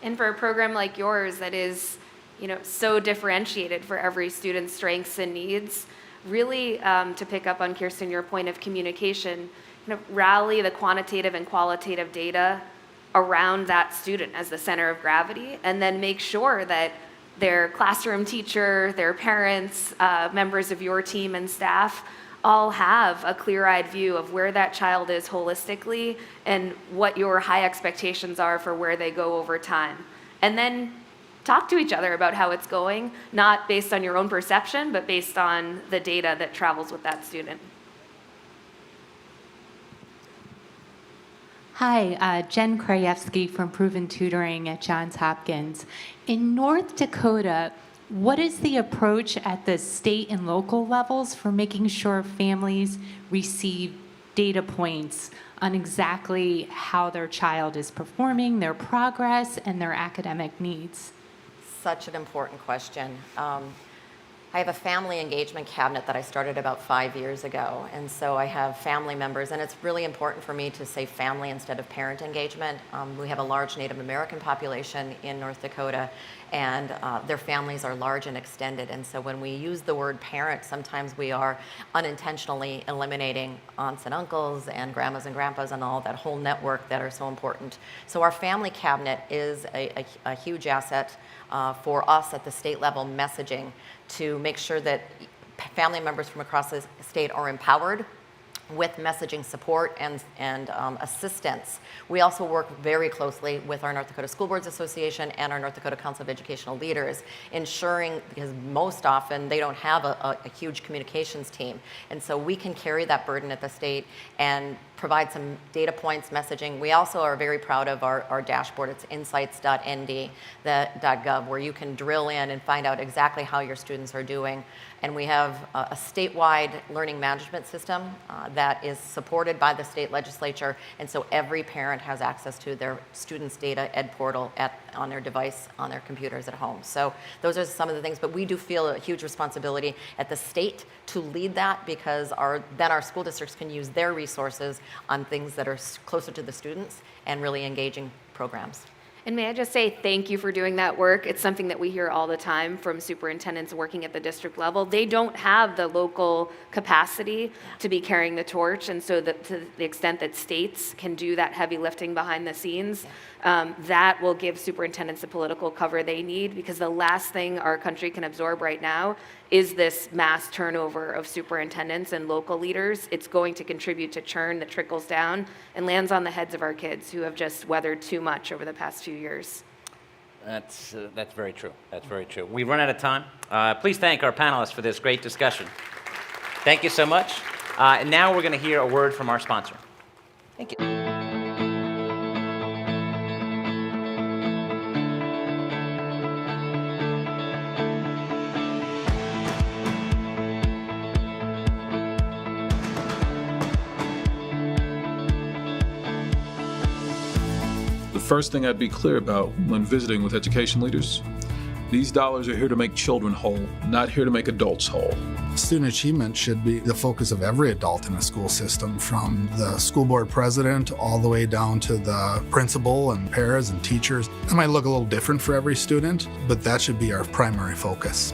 And for a program like yours that is, so differentiated for every student's strengths and needs, really to pick up on Kirsten, your point of communication, rally the quantitative and qualitative data around that student as the center of gravity, and then make sure that their classroom teacher, their parents, members of your team and staff all have a clear-eyed view of where that child is holistically and what your high expectations are for where they go over time. And then talk to each other about how it's going, not based on your own perception, but based on the data that travels with that student. Hi, Jen Krajewski from Proven Tutoring at Johns Hopkins. In North Dakota, what is the approach at the state and local levels for making sure families receive data points on exactly how their child is performing, their progress, and their academic needs? Such an important question. I have a family engagement cabinet that I started about 5 years ago, and so I have family members, and it's really important for me to say family instead of parent engagement. We have a large Native American population in North Dakota, and their families are large and extended, and so when we use the word parent, sometimes we are unintentionally eliminating aunts and uncles and grandmas and grandpas and all that whole network that are so important. So our family cabinet is a huge asset for us at the state level messaging to make sure that family members from across the state are empowered with messaging support and assistance. We also work very closely with our North Dakota School Boards Association and our North Dakota Council of Educational Leaders, ensuring, because most often they don't have a huge communications team, and so we can carry that burden at the state and provide some data points, messaging. We also are very proud of our dashboard. It's insights.nd.gov, where you can drill in and find out exactly how your students are doing. And we have a statewide learning management system that is supported by the state legislature, and so every parent has access to their students' data ed portal on their device, on their computers at home. So those are some of the things, but we do feel a huge responsibility at the state to lead that, because then our school districts can use their resources on things that are closer to the students and really engaging programs. And may I just say thank you for doing that work. It's something that we hear all the time from superintendents working at the district level. They don't have the local capacity to be carrying the torch, and so to the extent that states can do that heavy lifting behind the scenes, that will give superintendents the political cover they need, because the last thing our country can absorb right now is this mass turnover of superintendents and local leaders. It's going to contribute to churn that trickles down and lands on the heads of our kids who have just weathered too much over the past few years. That's very true. That's very true. We've run out of time. Please thank our panelists for this great discussion. Thank you so much. And now we're going to hear a word from our sponsor. Thank you. The first thing I'd be clear about when visiting with education leaders, these dollars are here to make children whole, not here to make adults whole. Student achievement should be the focus of every adult in a school system, from the school board president all the way down to the principal and paras and teachers. It might look a little different for every student, but that should be our primary focus.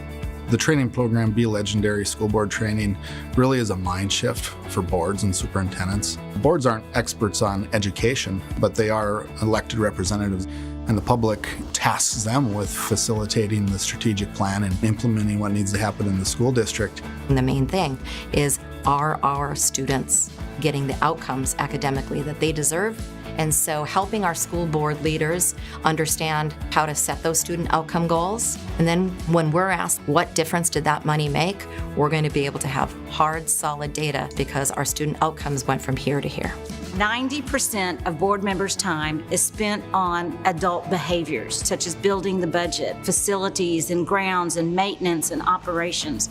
The training program, Be Legendary School Board Training, really is a mind shift for boards and superintendents. Boards aren't experts on education, but they are elected representatives, and the public tasks them with facilitating the strategic plan and implementing what needs to happen in the school district. And the main thing is, are our students getting the outcomes academically that they deserve? And so helping our school board leaders understand how to set those student outcome goals. And then when we're asked what difference did that money make, we're going to be able to have hard, solid data, because our student outcomes went from here to here. 90% of board members' time is spent on adult behaviors, such as building the budget, facilities and grounds and maintenance and operations.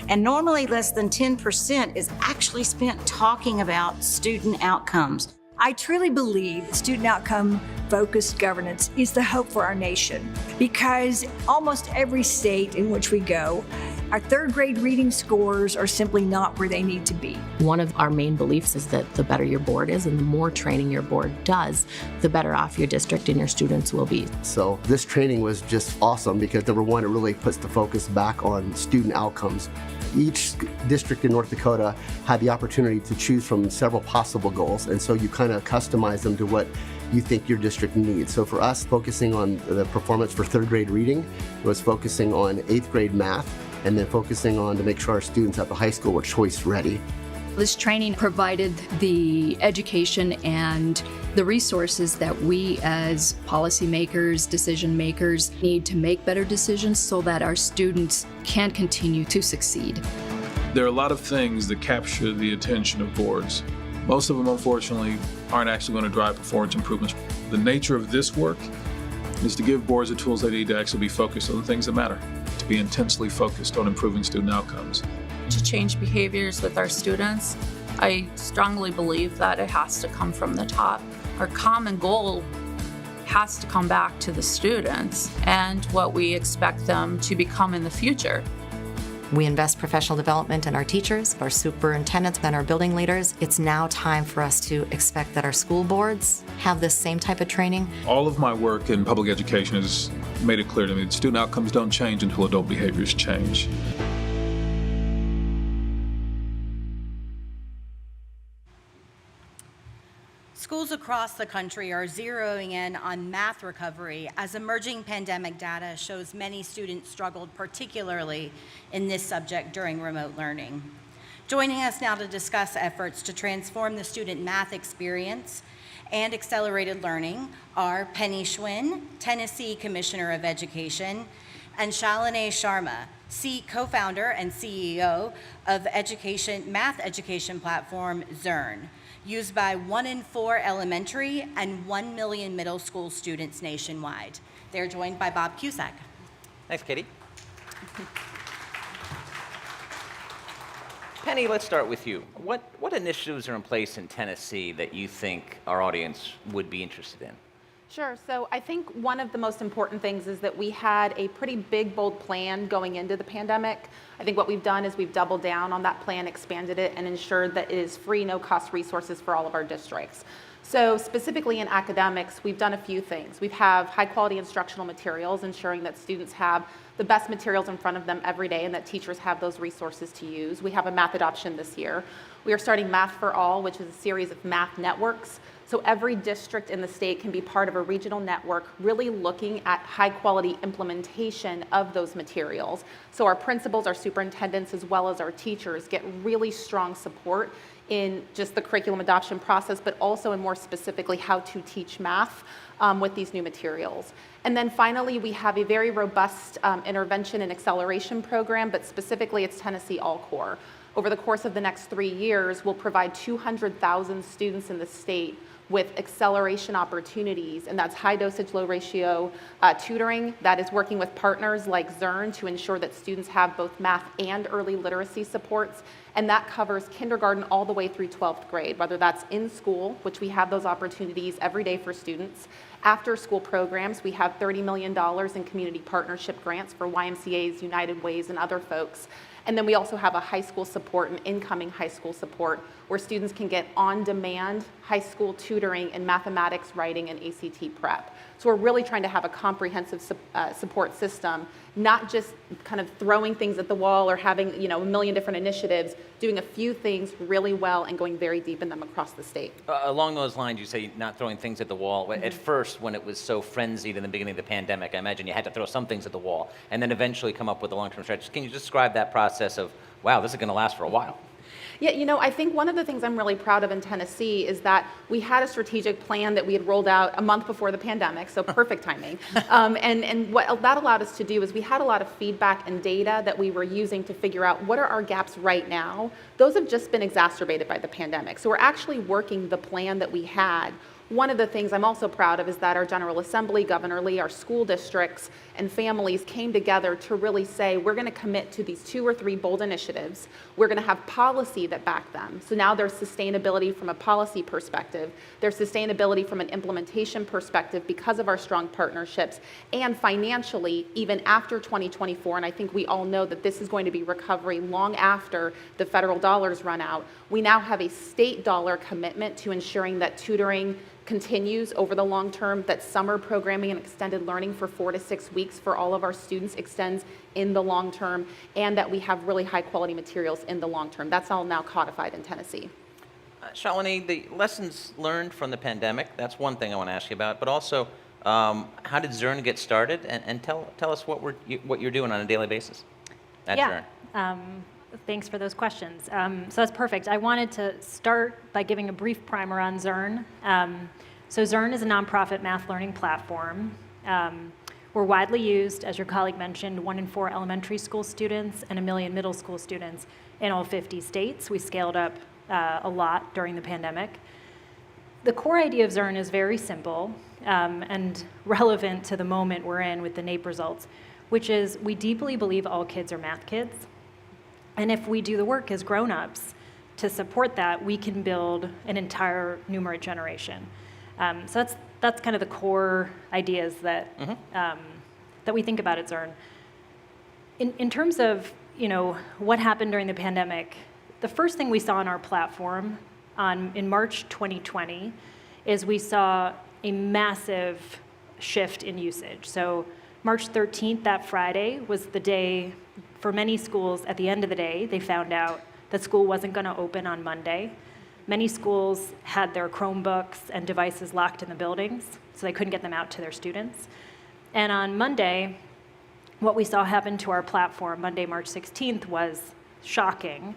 And normally less than 10% is actually spent talking about student outcomes. I truly believe student outcome focused governance is the hope for our nation, because almost every state in which we go, our third grade reading scores are simply not where they need to be. One of our main beliefs is that the better your board is and the more training your board does, the better off your district and your students will be. So this training was just awesome, because number one, it really puts the focus back on student outcomes. Each district in North Dakota had the opportunity to choose from several possible goals, and so you kind of customize them to what you think your district needs. So for us, focusing on the performance for third grade reading was focusing on 8th grade math, and then focusing on to make sure our students at the high school were choice ready. This training provided the education and the resources that we as policymakers, decision makers need to make better decisions so that our students can continue to succeed. There are a lot of things that capture the attention of boards. Most of them, unfortunately, aren't actually going to drive performance improvements. The nature of this work is to give boards the tools they need to actually be focused on the things that matter, to be intensely focused on improving student outcomes. To change behaviors with our students, I strongly believe that it has to come from the top. Our common goal has to come back to the students and what we expect them to become in the future. We invest professional development in our teachers, our superintendents, and our building leaders. It's now time for us to expect that our school boards have this same type of training. All of my work in public education has made it clear to me that student outcomes don't change until adult behaviors change. Schools across the country are zeroing in on math recovery as emerging pandemic data shows many students struggled particularly in this subject during remote learning. Joining us now to discuss efforts to transform the student math experience and accelerated learning are Penny Schwinn, Tennessee Commissioner of Education, and Shalini Sharma, co-founder and CEO of math education platform Zearn, used by 1 in 4 elementary and 1 million middle school students nationwide. They're joined by Bob Cusack. Thanks, Katie. Penny, let's start with you. What initiatives are in place in Tennessee that you think our audience would be interested in? Sure. So I think one of the most important things is that we had a pretty big, bold plan going into the pandemic. I think what we've done is we've doubled down on that plan, expanded it, and ensured that it is free, no-cost resources for all of our districts. So specifically in academics, we've done a few things. We have high-quality instructional materials, ensuring that students have the best materials in front of them every day and that teachers have those resources to use. We have a math adoption this year. We are starting Math for All, which is a series of math networks. So every district in the state can be part of a regional network, really looking at high-quality implementation of those materials. So our principals, our superintendents, as well as our teachers get really strong support in just the curriculum adoption process, but also in more specifically how to teach math with these new materials. And then finally, we have a very robust intervention and acceleration program, but specifically it's Tennessee All-Core. Over the course of the next 3 years, we'll provide 200,000 students in the state with acceleration opportunities, and that's high dosage, low ratio tutoring. That is working with partners like Zearn to ensure that students have both math and early literacy supports, and that covers kindergarten all the way through 12th grade, whether that's in school, which we have those opportunities every day for students. After school programs, we have $30 million in community partnership grants for YMCAs, United Ways, and other folks. And then we also have a high school support and incoming high school support where students can get on-demand high school tutoring in mathematics, writing, and ACT prep. So we're really trying to have a comprehensive support system, not just kind of throwing things at the wall or having a million different initiatives, doing a few things really well and going very deep in them across the state. Along those lines, you say not throwing things at the wall. Mm-hmm. At first, when it was so frenzied in the beginning of the pandemic, I imagine you had to throw some things at the wall and then eventually come up with a long-term strategy. Can you describe that process of, wow, this is going to last for a while? Yeah, I think one of the things I'm really proud of in Tennessee is that we had a strategic plan that we had rolled out a month before the pandemic, so perfect timing. And what that allowed us to do is we had a lot of feedback and data that we were using to figure out what are our gaps right now. Those have just been exacerbated by the pandemic. So we're actually working the plan that we had. One of the things I'm also proud of is that our General Assembly, Governor Lee, our school districts, and families came together to really say, we're going to commit to these 2 or 3 bold initiatives. We're going to have policy that back them. So now there's sustainability from a policy perspective. There's sustainability from an implementation perspective because of our strong partnerships. And financially, even after 2024, and I think we all know that this is going to be recovery long after the federal dollars run out, we now have a state dollar commitment to ensuring that tutoring continues over the long term, that summer programming and extended learning for 4 to 6 weeks for all of our students extends in the long term, and that we have really high quality materials in the long term. That's all now codified in Tennessee. Shalini, the lessons learned from the pandemic, that's one thing I want to ask you about, but also how did Zearn get started? And tell us what you're doing on a daily basis at Zearn. Thanks for those questions. So that's perfect. I wanted to start by giving a brief primer on Zearn. So Zearn is a nonprofit math learning platform. We're widely used, as your colleague mentioned, 1 in 4 elementary school students and 1 million middle school students in all 50 states. We scaled up a lot during the pandemic. The core idea of Zern is very simple and relevant to the moment we're in with the NAEP results, which is we deeply believe all kids are math kids. And if we do the work as grown-ups to support that, we can build an entire numerate generation. So that's kind of the core ideas that that we think about at Zern. In terms of what happened during the pandemic, the first thing we saw on our platform in March 2020 is we saw a massive shift in usage. So March 13th, that Friday, was the day for many schools. At the end of the day, they found out that school wasn't going to open on Monday. Many schools had their Chromebooks and devices locked in the buildings, so they couldn't get them out to their students. And on Monday, what we saw happen to our platform, Monday, March 16th, was shocking,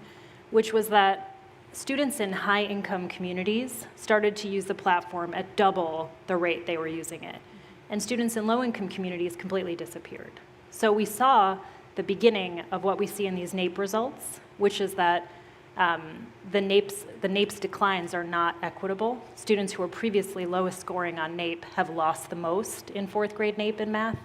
which was that students in high-income communities started to use the platform at double the rate they were using it. And students in low-income communities completely disappeared. So we saw the beginning of what we see in these NAEP results, which is that the NAEP's declines are not equitable. Students who were previously lowest scoring on NAEP have lost the most in fourth grade NAEP in math,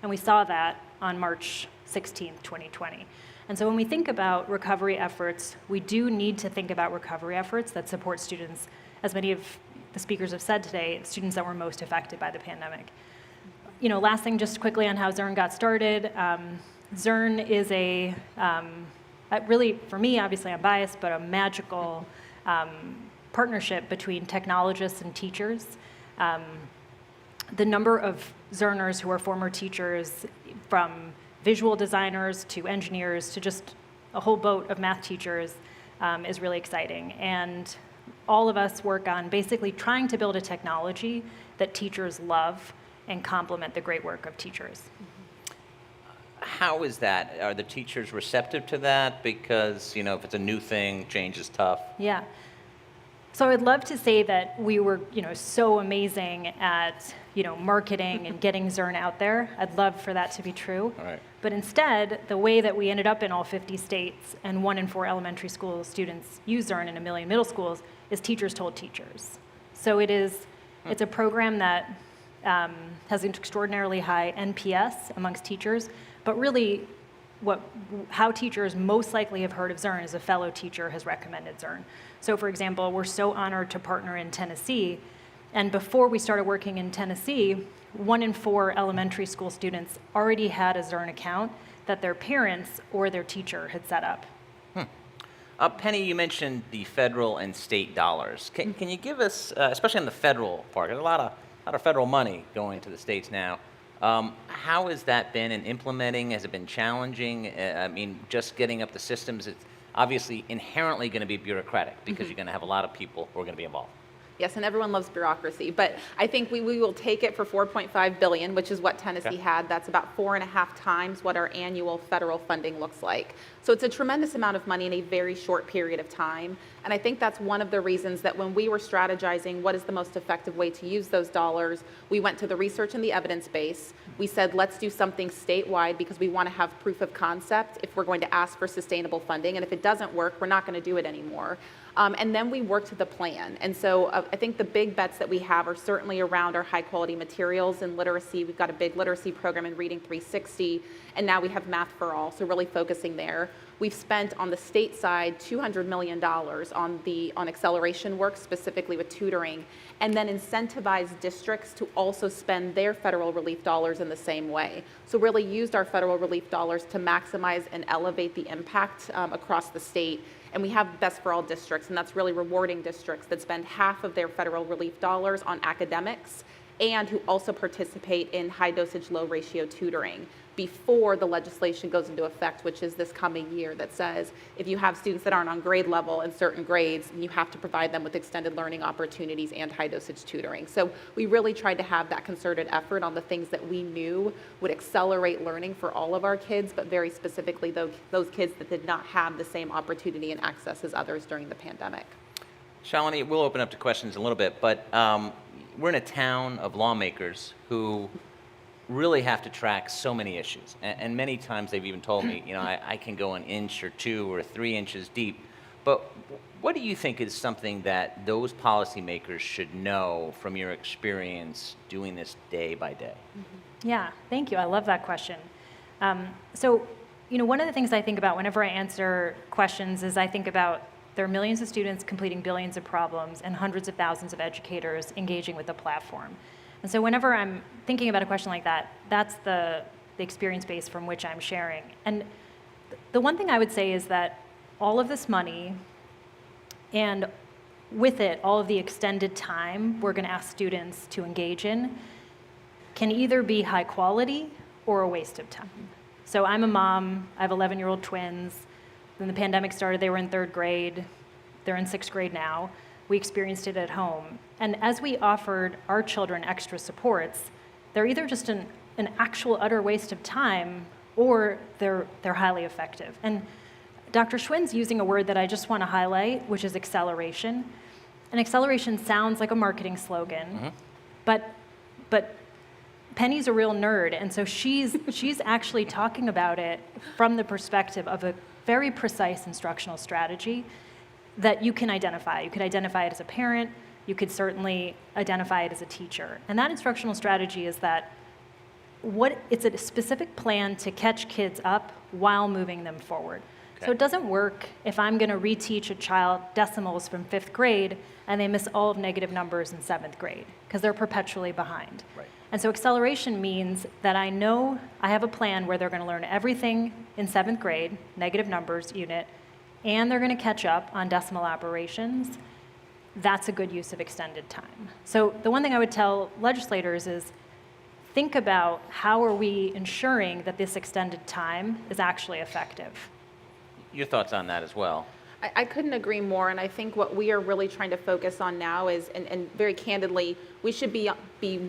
and we saw that on March 16th, 2020. And so when we think about recovery efforts, we do need to think about recovery efforts that support students, as many of the speakers have said today, students that were most affected by the pandemic. Last thing just quickly on how Zern got started. Zern is really, for me, obviously I'm biased, but a magical partnership between technologists and teachers. The number of Zerners who are former teachers, from visual designers to engineers to just a whole boat of math teachers, is really exciting. And all of us work on basically trying to build a technology that teachers love and complement the great work of teachers. How is that? Are the teachers receptive to that? Because, if it's a new thing, change is tough. Yeah. So I'd love to say that we were, so amazing at, marketing and getting Zern out there. I'd love for that to be true. All right. But instead, the way that we ended up in all 50 states and 1 in 4 elementary school students use Zern in 1 million middle schools is teachers told teachers. So it's a program that has an extraordinarily high NPS amongst teachers, but really how teachers most likely have heard of Zern is a fellow teacher has recommended Zern. So for example, we're so honored to partner in Tennessee, and before we started working in Tennessee, 1 in 4 elementary school students already had a Zern account that their parents or their teacher had set up. Penny, you mentioned the federal and state dollars. Can you give us, especially on the federal part, there's a lot of federal money going to the states now. How has that been in implementing? Has it been challenging? Just getting up the systems, it's obviously inherently going to be bureaucratic because you're going to have a lot of people who are going to be involved. Yes, and everyone loves bureaucracy, but I think we will take it for $4.5 billion, which is what Tennessee had. That's about 4.5 times what our annual federal funding looks like. So it's a tremendous amount of money in a very short period of time. And I think that's one of the reasons that when we were strategizing what is the most effective way to use those dollars, we went to the research and the evidence base. We said, let's do something statewide because we want to have proof of concept if we're going to ask for sustainable funding. And if it doesn't work, we're not going to do it anymore. And then we worked the plan. And so I think the big bets that we have are certainly around our high quality materials and literacy. We've got a big literacy program in Reading 360, and now we have Math for All, so really focusing there. We've spent on the state side $200 million on acceleration work, specifically with tutoring, and then incentivized districts to also spend their federal relief dollars in the same way. So really used our federal relief dollars to maximize and elevate the impact across the state. And we have Best for All districts, and that's really rewarding districts that spend half of their federal relief dollars on academics and who also participate in high dosage, low ratio tutoring before the legislation goes into effect, which is this coming year, that says if you have students that aren't on grade level in certain grades, you have to provide them with extended learning opportunities and high dosage tutoring. So we really tried to have that concerted effort on the things that we knew would accelerate learning for all of our kids, but very specifically those kids that did not have the same opportunity and access as others during the pandemic. Shalini, we'll open up to questions in a little bit, but we're in a town of lawmakers who really have to track so many issues. And many times they've even told me, I can go an inch or 2 or 3 inches deep But what do you think is something that those policymakers should know from your experience doing this day by day? Yeah, thank you. I love that question. So, one of the things I think about whenever I answer questions is I think about there are millions of students completing billions of problems and hundreds of thousands of educators engaging with the platform. And so whenever I'm thinking about a question like that, that's the experience base from which I'm sharing. And the one thing I would say is that all of this money and with it, all of the extended time we're going to ask students to engage in can either be high quality or a waste of time. So I'm a mom, I have 11-year-old twins. When the pandemic started, they were in 3rd grade. They're in 6th grade now. We experienced it at home. And as we offered our children extra supports, they're either just an actual utter waste of time or they're highly effective. And Dr. Schwinn's using a word that I just want to highlight, which is acceleration. And acceleration sounds like a marketing slogan, but Penny's a real nerd, and so she's actually talking about it from the perspective of a very precise instructional strategy that you can identify. You could identify it as a parent, you could certainly identify it as a teacher. And that instructional strategy is that it's a specific plan to catch kids up while moving them forward. Okay. So it doesn't work if I'm going to reteach a child decimals from 5th grade and they miss all of negative numbers in 7th grade because they're perpetually behind. Right. And so acceleration means that I know I have a plan where they're going to learn everything in 7th grade, negative numbers unit, and they're going to catch up on decimal operations. That's a good use of extended time. So the one thing I would tell legislators is think about how are we ensuring that this extended time is actually effective. Your thoughts on that as well? I couldn't agree more, and I think what we are really trying to focus on now is, and very candidly, we should be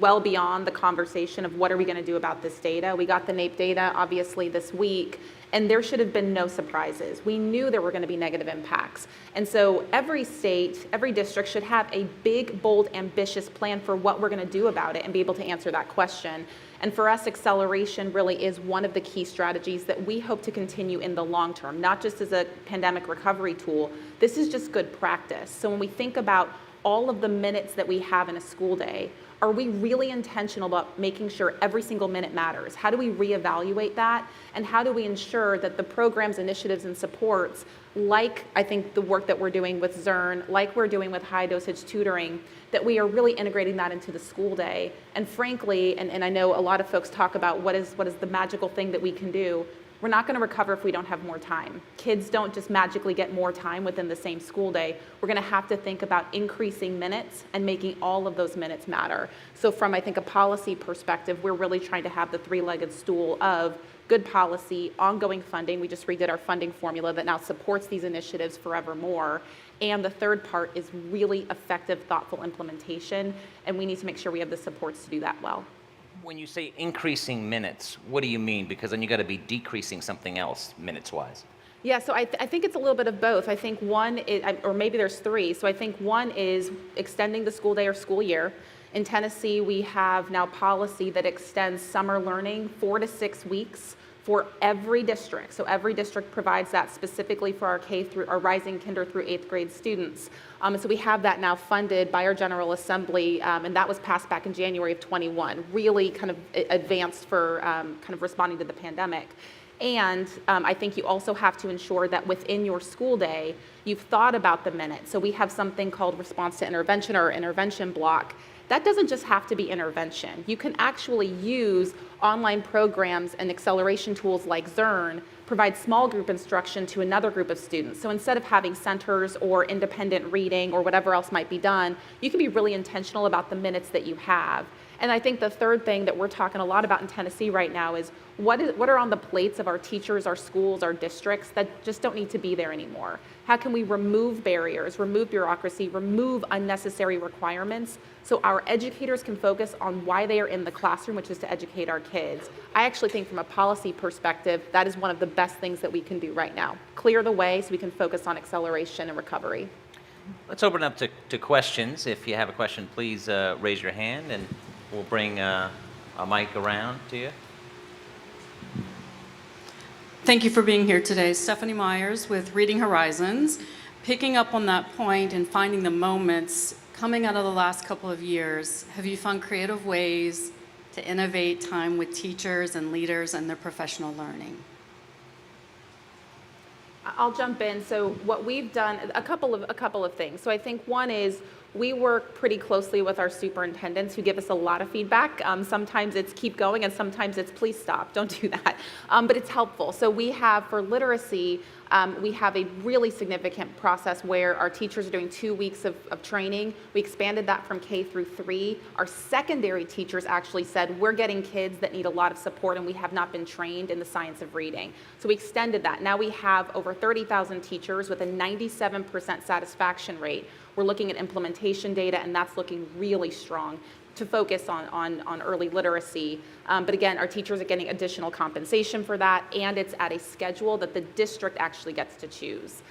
well beyond the conversation of what are we going to do about this data. We got the NAEP data, obviously, this week, and there should have been no surprises. We knew there were going to be negative impacts. And so every state, every district should have a big, bold, ambitious plan for what we're going to do about it and be able to answer that question. And for us, acceleration really is one of the key strategies that we hope to continue in the long term, not just as a pandemic recovery tool. This is just good practice. So when we think about all of the minutes that we have in a school day, are we really intentional about making sure every single minute matters? How do we reevaluate that? And how do we ensure that the programs, initiatives, and supports, like I think the work that we're doing with Zern, like we're doing with high dosage tutoring, that we are really integrating that into the school day? And frankly, and I know a lot of folks talk about what is the magical thing that we can do. We're not going to recover if we don't have more time. Kids don't just magically get more time within the same school day. We're going to have to think about increasing minutes and making all of those minutes matter. So from, I think, a policy perspective, we're really trying to have the three-legged stool of good policy, ongoing funding. We just redid our funding formula that now supports these initiatives forevermore. And the third part is really effective, thoughtful implementation. And we need to make sure we have the supports to do that well. When you say increasing minutes, what do you mean? Because then you got to be decreasing something else minutes-wise. Yeah, so I think it's a little bit of both. I think one is, or maybe there's three. So I think one is extending the school day or school year. In Tennessee, we have now policy that extends summer learning 4 to 6 weeks for every district. So every district provides that specifically for our rising kinder through 8th grade students. So we have that now funded by our General Assembly, and that was passed back in January of 21, really kind of advanced for kind of responding to the pandemic. And I think you also have to ensure that within your school day, you've thought about the minute. So we have something called response to intervention or intervention block. That doesn't just have to be intervention. You can actually use online programs and acceleration tools like Zern, provide small group instruction to another group of students. So instead of having centers or independent reading or whatever else might be done, you can be really intentional about the minutes that you have. And I think the third thing that we're talking a lot about in Tennessee right now is what are on the plates of our teachers, our schools, our districts that just don't need to be there anymore? How can we remove barriers, remove bureaucracy, remove unnecessary requirements so our educators can focus on why they are in the classroom, which is to educate our kids? I actually think from a policy perspective, that is one of the best things that we can do right now. Clear the way so we can focus on acceleration and recovery. Let's open up to questions. If you have a question, please raise your hand and we'll bring a mic around to you. Thank you for being here today. Stephanie Myers with Reading Horizons. Picking up on that point and finding the moments, coming out of the last couple of years, have you found creative ways to innovate time with teachers and leaders and their professional learning? I'll jump in. So what we've done, a couple of things. So I think one is we work pretty closely with our superintendents who give us a lot of feedback. Sometimes it's keep going and sometimes it's please stop, don't do that. But it's helpful. So we have for literacy, we have a really significant process where our teachers are doing 2 weeks of training. We expanded that from K through 3. Our secondary teachers actually said, we're getting kids that need a lot of support and we have not been trained in the science of reading. So we extended that. Now we have over 30,000 teachers with a 97% satisfaction rate. We're looking at implementation data, and that's looking really strong to focus on early literacy. But again, our teachers are getting additional compensation for that, and it's at a schedule that the district actually gets to choose.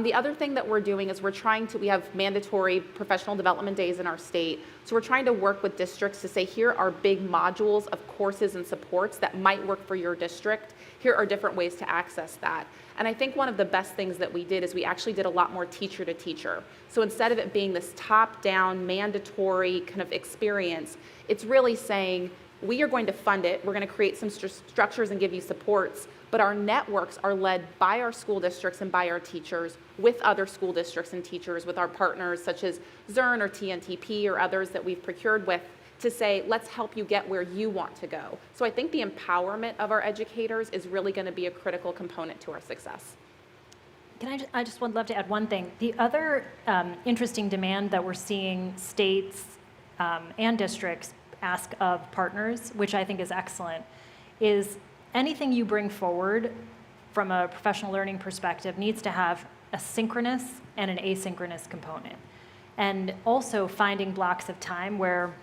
The other thing that we're doing is we have mandatory professional development days in our state. So we're trying to work with districts to say, here are big modules of courses and supports that might work for your district. Here are different ways to access that. And I think one of the best things that we did is we actually did a lot more teacher to teacher. So instead of it being this top-down mandatory kind of experience, it's really saying, we are going to fund it, we're going to create some structures and give you supports, but our networks are led by our school districts and by our teachers with other school districts and teachers, with our partners such as Zurn or TNTP or others that we've procured with, to say, let's help you get where you want to go. So I think the empowerment of our educators is really going to be a critical component to our success. I just would love to add one thing. The other interesting demand that we're seeing states and districts ask of partners, which I think is excellent, is anything you bring forward from a professional learning perspective needs to have a synchronous and an asynchronous component. And also finding blocks of time where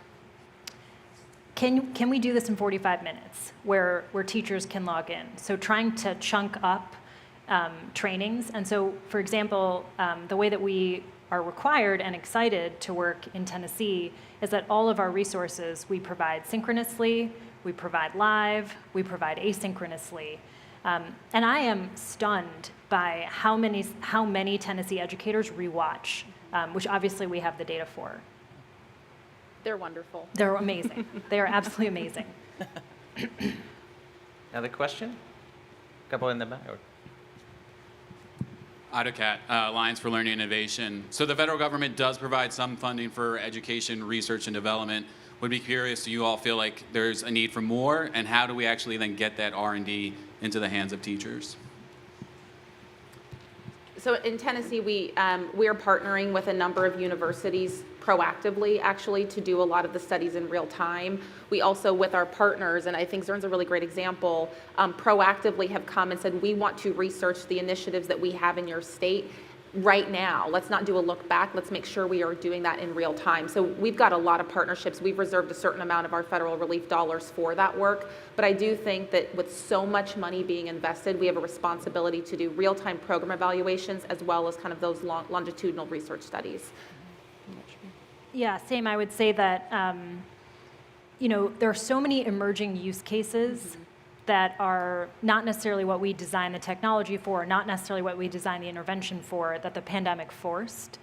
can we do this in 45 minutes where teachers can log in? So trying to chunk up trainings. And so, for example, the way that we are required and excited to work in Tennessee is that all of our resources we provide synchronously, we provide live, we provide asynchronously. And I am stunned by how many Tennessee educators rewatch, which obviously we have the data for. They're wonderful. They're amazing. They are absolutely amazing. Another question? A couple in the back. AutoCAT, Alliance for Learning Innovation. So the federal government does provide some funding for education, research, and development. Would be curious, do you all feel like there's a need for more? And how do we actually then get that R&D into the hands of teachers? So in Tennessee, we are partnering with a number of universities proactively, actually, to do a lot of the studies in real time. We also, with our partners, and I think Zurn's a really great example, proactively have come and said, we want to research the initiatives that we have in your state right now. Let's not do a look back. Let's make sure we are doing that in real time. So we've got a lot of partnerships. We've reserved a certain amount of our federal relief dollars for that work. But I do think that with so much money being invested, we have a responsibility to do real-time program evaluations as well as kind of those longitudinal research studies. Yeah, same. I would say that, there are so many emerging use cases that are not necessarily what we design the technology for, not necessarily what we design the intervention for, that the pandemic forced.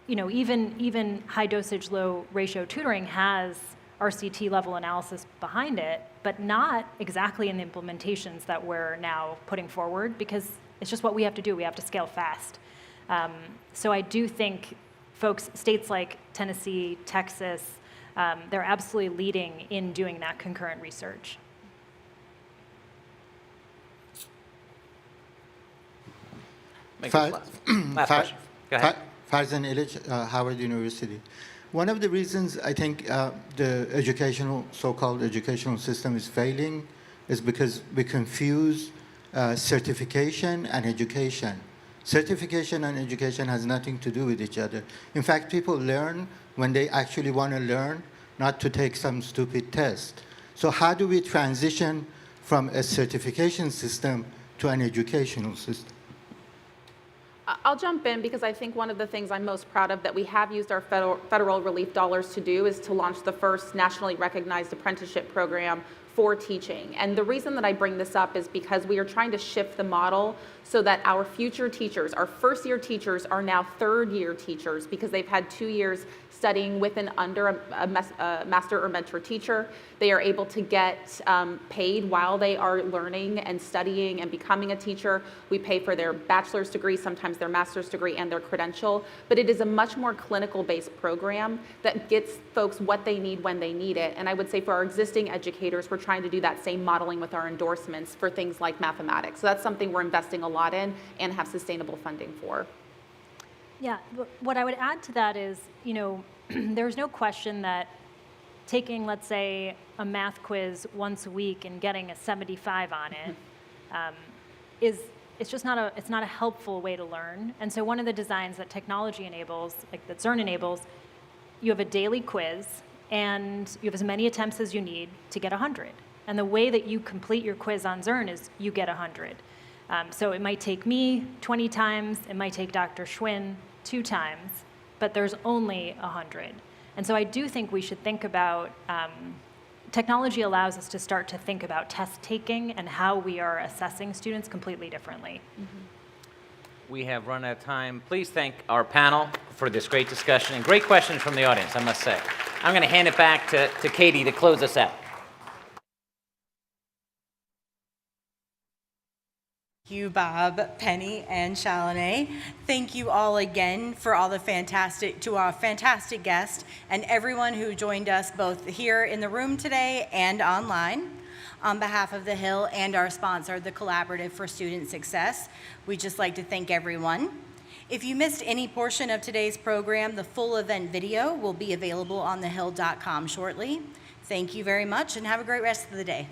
Even high dosage, low ratio tutoring has RCT level analysis behind it, but not exactly in the implementations that we're now putting forward, because it's just what we have to do. We have to scale fast. So I do think states like Tennessee, Texas, they're absolutely leading in doing that concurrent research. Last question. Go ahead. Farzan Illich, Howard University. One of the reasons I think the so-called educational system is failing is because we confuse certification and education. Certification and education has nothing to do with each other. In fact, people learn when they actually want to learn, not to take some stupid test. So how do we transition from a certification system to an educational system? I'll jump in because I think one of the things I'm most proud of that we have used our federal relief dollars to do is to launch the first nationally recognized apprenticeship program for teaching. And the reason that I bring this up is because we are trying to shift the model so that our future teachers, our first-year teachers, are now third-year teachers because they've had 2 years studying with and under a master or mentor teacher. They are able to get paid while they are learning and studying and becoming a teacher. We pay for their bachelor's degree, sometimes their master's degree, and their credential. But it is a much more clinical-based program that gets folks what they need when they need it. And I would say for our existing educators, we're trying to do that same modeling with our endorsements for things like mathematics. So that's something we're investing a lot in and have sustainable funding for. Yeah, what I would add to that is, you know, there's no question that taking, let's say, a math quiz once a week and getting a 75 on it it's just not a helpful way to learn. And so one of the designs that technology enables, like that Zearn enables, you have a daily quiz and you have as many attempts as you need to get 100. And the way that you complete your quiz on Zearn is you get 100. So it might take me 20 times, it might take Dr. Schwinn 2 times, but there's only 100. And so I do think we should think about, technology allows us to start to think about test taking and how we are assessing students completely differently. We have run out of time. Please thank our panel for this great discussion and great questions from the audience, I must say. I'm going to hand it back to Katie to close us out. Thank you, Bob, Penny, and Shalane. Thank you all again for all the fantastic guests and everyone who joined us both here in the room today and online. On behalf of the Hill and our sponsor, the Collaborative for Student Success, we'd just like to thank everyone. If you missed any portion of today's program, the full event video will be available on thehill.com shortly. Thank you very much and have a great rest of the day.